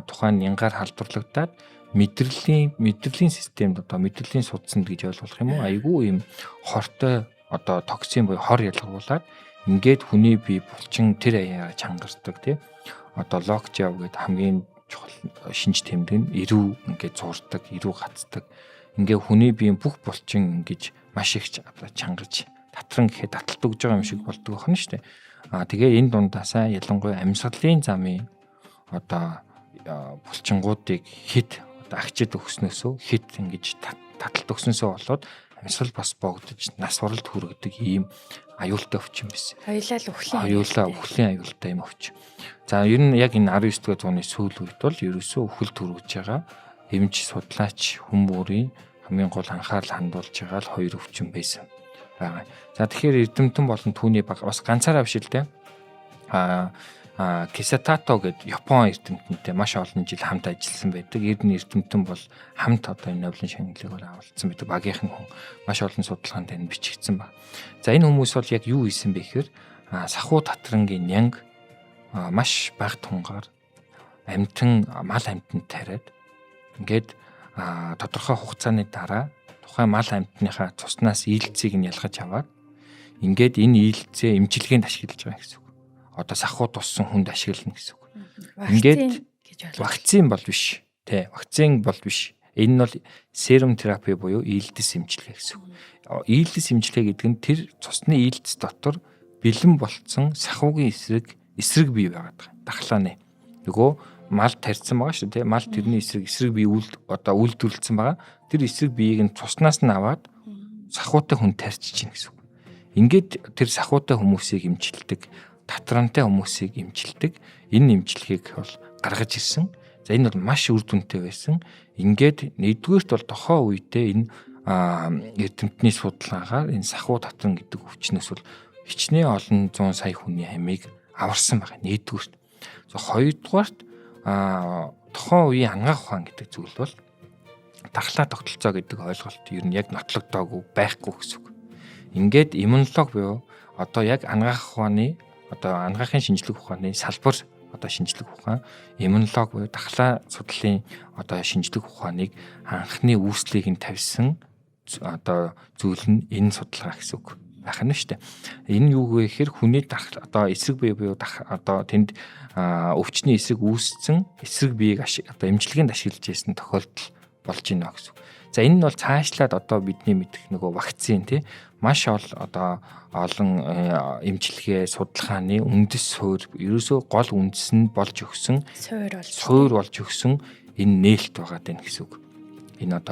тухайн нянгаар халдварлагдаад мэдрэлийн системд одоо мэдрэлийн судсанд гэж ойлгох юм уу айгүй юм хортой одоо токсин буюу хор ялгаруулад ингээд хүний бие булчин тэр аяараа чангардаг тий одоо локжав гэдэг хамгийн чухал шинж тэмдэг нь эрүү ингээд зурдаг эрүү гацдаг ингээд хүний биеийн бүх булчин ингэж маш их чангарч татран гэхэд таталт өгж байгаа юм шиг болдог байна шүү дээ. Тэгээ энэ дундаасаа ялангуяа амьсгалын замын одоо булчингуудыг хэд одоо агчид өгснөөсөө хэд ингэж таталт өгснөөсөө болоод амьсгал бас богдож нас уралд хүргэдэг ийм аюултай өвчин байсан. Өхлийн аюултай юм өвчин. За ер нь яг энэ 19-р зууны сүүл үед бол ерөөсөө өхөл төрүүлж байгаа эмч судлаач хүмүүрийн хамгийн гол анхаарал хандуулж байгаа л хоёр өвчин байсан. За тэгэхээр эрдэмтэн болон түүний баг бас ганцаараа биш л дээ. Кисатато гэдэг Япон эрдэмтэнтэй маш олон жил хамт ажилласан байдаг. Эрдэмтэн бол хамт одоо энэ Нобелийн шагналыг авалцсан байдаг. Багийнхан хүн маш олон судалгаанд энэ бичигдсэн ба. За энэ хүмүүс бол яг юу хийсэн бэ гэхээр сахуу татрангийн нянг маш бага тунгаар мал амьтанд тариад ингээд тодорхой хугацааны дараа тухайн мал амьтныхаа цуснаас ийлцгийг нь ялгаж аваад ингээд энэ ийлцээ эмчилгээнд ашиглаж байгаа гэсэн үг. Одоо сахуу туссан хүнд ашиглана гэсэн үг. Ингээд вакцин бол биш. Вакцин бол биш. Энэ нь бол серум терапи буюу ийлдэс эмчилгээ гэсэн үг. Ийлдэс эмчилгээ гэдэг нь тэр цусны ийлдэс дотор бэлэн болцсон сахуугийн эсрэг бий байгаад байгаа. Дахлааны нөгөө мал тарьсан байгаа шүү дээ. Мал тэрний эсрэг бие үйлдвэрлэсэн байгаа. Тэр эсрэг биеийг нь цуснаас нь аваад сахуутай хүн тарьчих чинь гэсэн үг. Ингээд тэр сахуутай хүмүүсийг имчилдэг, татрантай хүмүүсийг имчилдэг. Энэ имчилгээг бол гаргаж ирсэн. За энэ бол маш үр дүнтэй байсан. Ингээд нэгдүгээрт бол тохоо үедээ энэ эрдэмтний судалгаагаар энэ сахуу татран гэдэг өвчнөөс бол хичнээн олон 100 сая хүний амийг аварсан байгаа. Нэгдүгээрт. За хоёрдугаарт тухайн үеийн ангаах ухаан гэдэг зүйл бол дархлаа тогтолцоо гэдэг ойлголт ер нь яг нотлогдоогүй байхгүй гэсэн үг. Ингээд иммунолог буюу одоо яг ангаах ухааны ангаахын шинжлэх ухааны салбар шинжлэх ухаан иммунолог буюу дархлаа судлалын шинжлэх ухааныг анхны үүслийг нь тавьсан зүйл нь энэ судалгаа гэсэн үг байх нь шүү дээ. Энэ юу гэхээр хүний эсрэг бие буюу тэнд өвчний эсрэг үүссэн эсрэг биеийг эмчилгээнд ашиглаж байсан тохиолдол болж байна гэсэн үг. За энэ нь бол цаашлаад бидний мэдэх нөгөө вакцин тий маш олон эмчилгээ судалгааны үндэс суурь ерөөсөө гол үндэс нь болж өгсөн суурь болж өгсөн энэ нээлт байгаа даа гэсэн үг. Энэ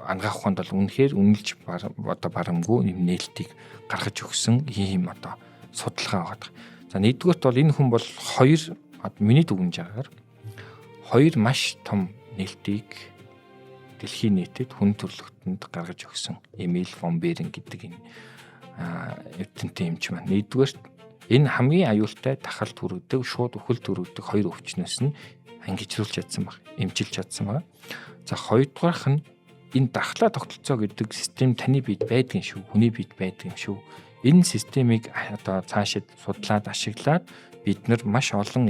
ангаах ухаанд бол үнэхээр үнэлж барамгүй юм нээлтийг гаргаж өгсөн ийм судалгаа байгаа. За нэгдүгээрт бол энэ хүн бол миний дүгнж байгаагаар 2 маш том нээлтийг дэлхийн нийтэд хүн төрөлхтөнд гаргаж өгсөн Эмил фон Беринг гэдэг энэ эрдэмтэн эмч маань. Нэгдүгээрт энэ хамгийн аюултай тахалт хүргэдэг, шууд үхэл төрүүлдэг 2 өвчнөөс нь ангижруулж чадсан баг, эмчилж чадсан баг. За хоёрдугаарх нь энэ дархлаа тогтолцоо гэдэг систем таны биед байдаг шүү, хүний биед байдаг юм шүү. Энэ системийг цаашид судлаад ашиглаад бид нар маш олон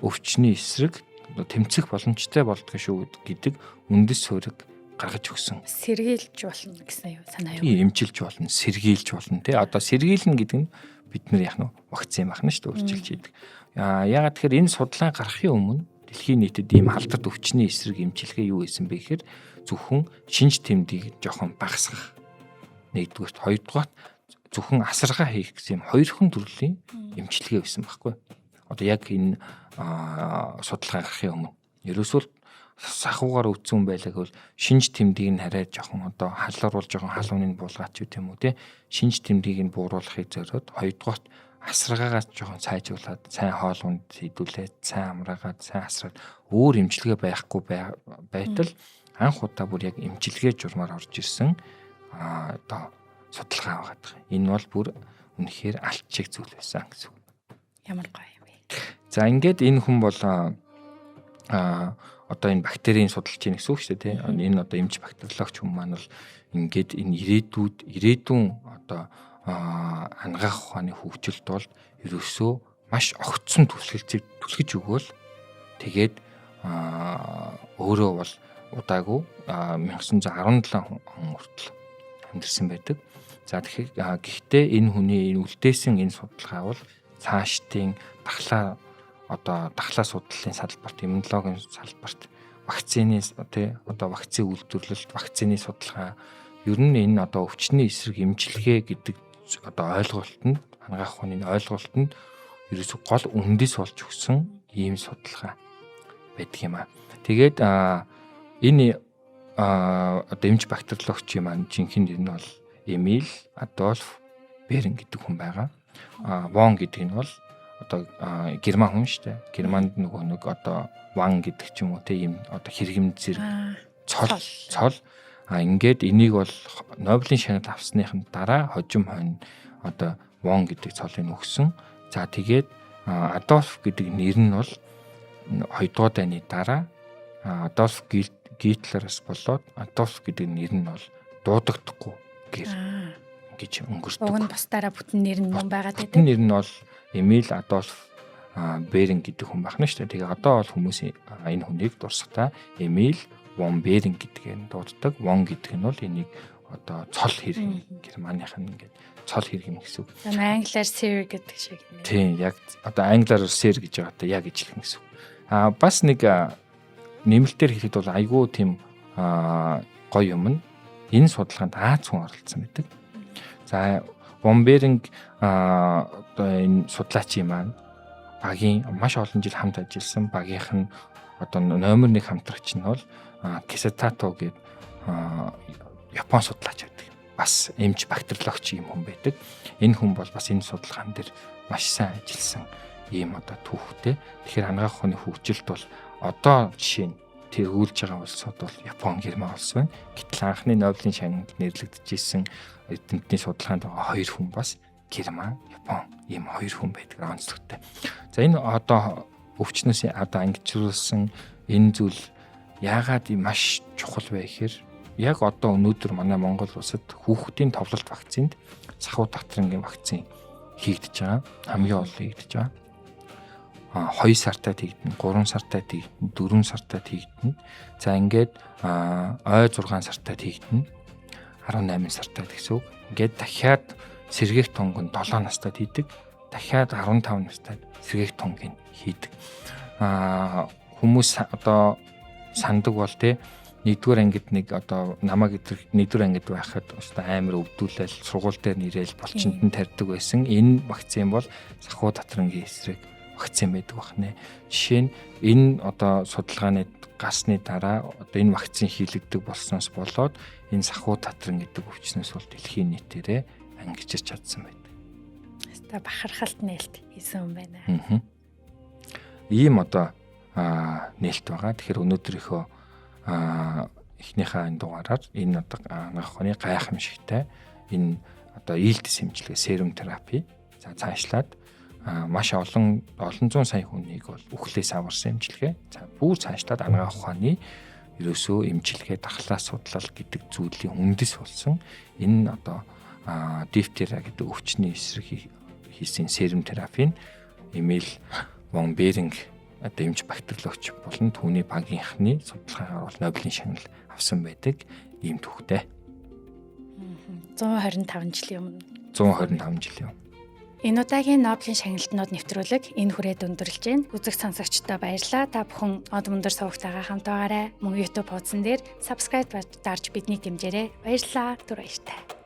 өвчний эсрэг тэмцэх боломжтой болдгоо шүү гэдэг үндэс суурийг гаргаж өгсөн. Сэргийлж болно гэсэн санаа юу? Эмчилж болно, сэргийлж болно тий. Сэргийлнэ гэдэг нь бид нар вакцин махна шүү дээ үржилж хийдэг. Яагаад тэгэхээр энэ судалгаа гарахын өмнө дэлхийн нийтэд ийм алдарт өвчний эсрэг эмчилгээ юу байсан бэ гэхээр зөвхөн шинж тэмдгийг жоохон багасгах. Нэгдүгээрт, хоёрдугаарт зөвхөн асаргаа хийх гэсэн юм 2хан төрлийн эмчилгээ байсан байхгүй. Яг энэ судалгаа гарахын өмнө ерөөсөө сахуугаар өвдсөн байлаг бол шинж тэмдгийг нь хараад жоохон халуур бол жоохон халууны буулгаач юу тийм үү те шинж тэмдгийг нь бууруулахыг зориод хоёрдугаарт асаргаагаас жоохон сайжруулад сайн хоол унд хийдүүлээд сайн амраагаад сайн асраад өөр эмчилгээ байхгүй байтал анх удаа бүр яг эмчилгээ журмаар орж ирсэн судалгаа байгаа. Энэ бол бүр үнэхээр алтчиг зүйл байсан гэсэн үг. Ямар гоё юм бэ? За ингээд энэ хүн бол энэ бактерийн судалж ийн гэсэн үг шүү дээ тийм. Энэ эмч бактериологч хүн маань бол ингээд энэ ирээдүйн ангаах ухааны хөгжилд бол ерөөсөө маш огцсон түлхэж өгөөл тэгээд өөрөө бол удаагүй 1917 он хүртэл амьдэрсэн байдаг. За гэхдээ энэ хүний үлдээсэн энэ судалгаа бол цаашдын дархлаа судлалын салбарт, иммунологийн салбарт, вакцины вакцины үйлдвэрлэлт, вакцины судалгаа ер нь энэ өвчний эсрэг эмчилгээ гэдэг ойлголтод ангаах ухааны ойлголтод ерөөсөө гол үндэс болж өгсөн ийм судалгаа байдаг юм аа. Тэгээд энэ эмч бактериологч маань жинхэнэ нэр нь бол Эмил Адольф Беринг гэдэг хүн байгаа. Вон гэдэг нь бол герман хүн шүү дээ. Германд нэг ван гэдэг ч юм уу тийм хэрэгэм зэрэг цол ингээд энийг бол Нобелийн шагнал авсныхын дараа хожим хойно вон гэдэг цолыг өгсөн. За тэгээд Адольф гэдэг нэр нь бол 2 дугаар дайны дараа Адольф Гитлераас болоод Адольф гэдэг нэр нь бол дуудагдахгүй гэж өнгөрдөг. Уг нь бусдаараа бүтэн нэр нь байгаа гэдэг. Бүтэн нэр нь бол Эмил Адольф Беринг гэдэг хүн байна шүү дээ. Тэгээ одоо бол хүмүүс энэ хүнийг дурсахтаа Эмил фон Беринг гэдгээр нь дууддаг. Вон гэдэг нь бол энийг цол хэрэг германых нь ингээд цол хэрэг юм гэсэн үг. Англиар sir гэдэг шиг нэ. Тийм яг англиар sir гэж байгаатай яг ижилхэн гэсэн үг. Бас нэг нэмэлтээр хэлэхэд бол айгүй тийм гоё юм нь энэ судалгаанд Аз хүн оролцсон байдаг. За фон Беринг энэ судлаачийн маань багийн маш олон жил хамт ажилласан багийнх нь одоо номер 1 хамтрагч нь бол Кисатато гэдэг Япон судлаач байдаг. Бас эмч бактериологч юм хүн байдаг. Энэ хүн бол бас энэ судалгаан дээр маш сайн ажилласан ийм одоо түүхтэй. Тэгэхээр анагаах ухааны хөгжилд бол одоо жишээ нь тэргүүлж байгаа улсууд бол Япон, Герман улс байна. Гэтэл анхны Нобелийн шагналд нэрлэгдэжсэн эрдэмтний судалгаанд байгаа 2 хүн бас Герман, Япон ийм 2 хүн байдаг онцлогтой. За энэ одоо өвчнөөс одоо ангижруулсан энэ зүйл яагаад маш чухал вэ гэхээр яг одоо өнөөдөр манай Монгол улсад хүүхдийн товлолт вакцинд сахуу татрангийн вакцин хийгдэж байгаа. Хамгийн олон хийгдэж байгаа. 2 сартаа тэгдэнэ, 3 сартаа тэгдэнэ, 4 сартаа тэгдэнэ. За ингээд ой 6 сартаа тэгдэнэ, 18 сартаа гэсэн үг. Ингээд дахиад сэргээх тунганд 7 настайд хийдэг. Дахиад 15 настайд сэргээх тунгийн хийдэг. Хүмүүс одоо сандаг бол тий 1-р ангид нэг одоо намайг 1-р ангид байхад өстой амар өвдүүлэл сургууль дээр нэрэл болчинд нь тарьдаг байсан. Энэ вакцин бол сахуу татрангийн эсрэг вакцин байдаг бахнэ. Жишээ нь энэ одоо судалгааны гасны дараа одоо энэ вакцин хийлэгдэг болсноос болоод энэ сахуу татран гэдэг өвчнөөс бол дэлхийн нийтээрээ ангижирч чадсан байдаг. Хаста бахархалт нээлт хийсэн юм байна. Ийм одоо нээлт байгаа. Тэгэхээр өнөөдрийнхөө эхнийхээ энэ дугаараар энэ одоо анагаах ухааны гайхамшигтай энэ одоо ийдс хэмжлэгээ серум терапи за цаашлаад маш олон зуун сая хүнийг бол үхлээс аварсан эмчилгээ. За бүр цаашлаад анагаах ухааны ерөөсөө эмчилгээ дахлаа судлал гэдэг зүйлийн үндэс болсон энэ одоо дифтера гэдэг өвчний эсрэг хийсэн серум терапийн Эмил Вон Беринг одоо эмч бактериологч болон түүний багийнхны судалгаагаар бол Нобелийн шагнал авсан байдаг ийм түүхтэй. 125 жилийн өмнө. 125 жилийн өмнө. Энэ удаагийн Нобелийн шагналтнууд нэвтрүүлэг энэ хүрээд өндөрлж байна. Үзэг сонсогчдоо баярлалаа. Та бүхэн од мөндөр суугтайгаа хамт байгаарай. Мөн YouTube хуудсан дээр subscribe дарж биднийг дэмжээрэй. Баярлалаа. Түр баяртай.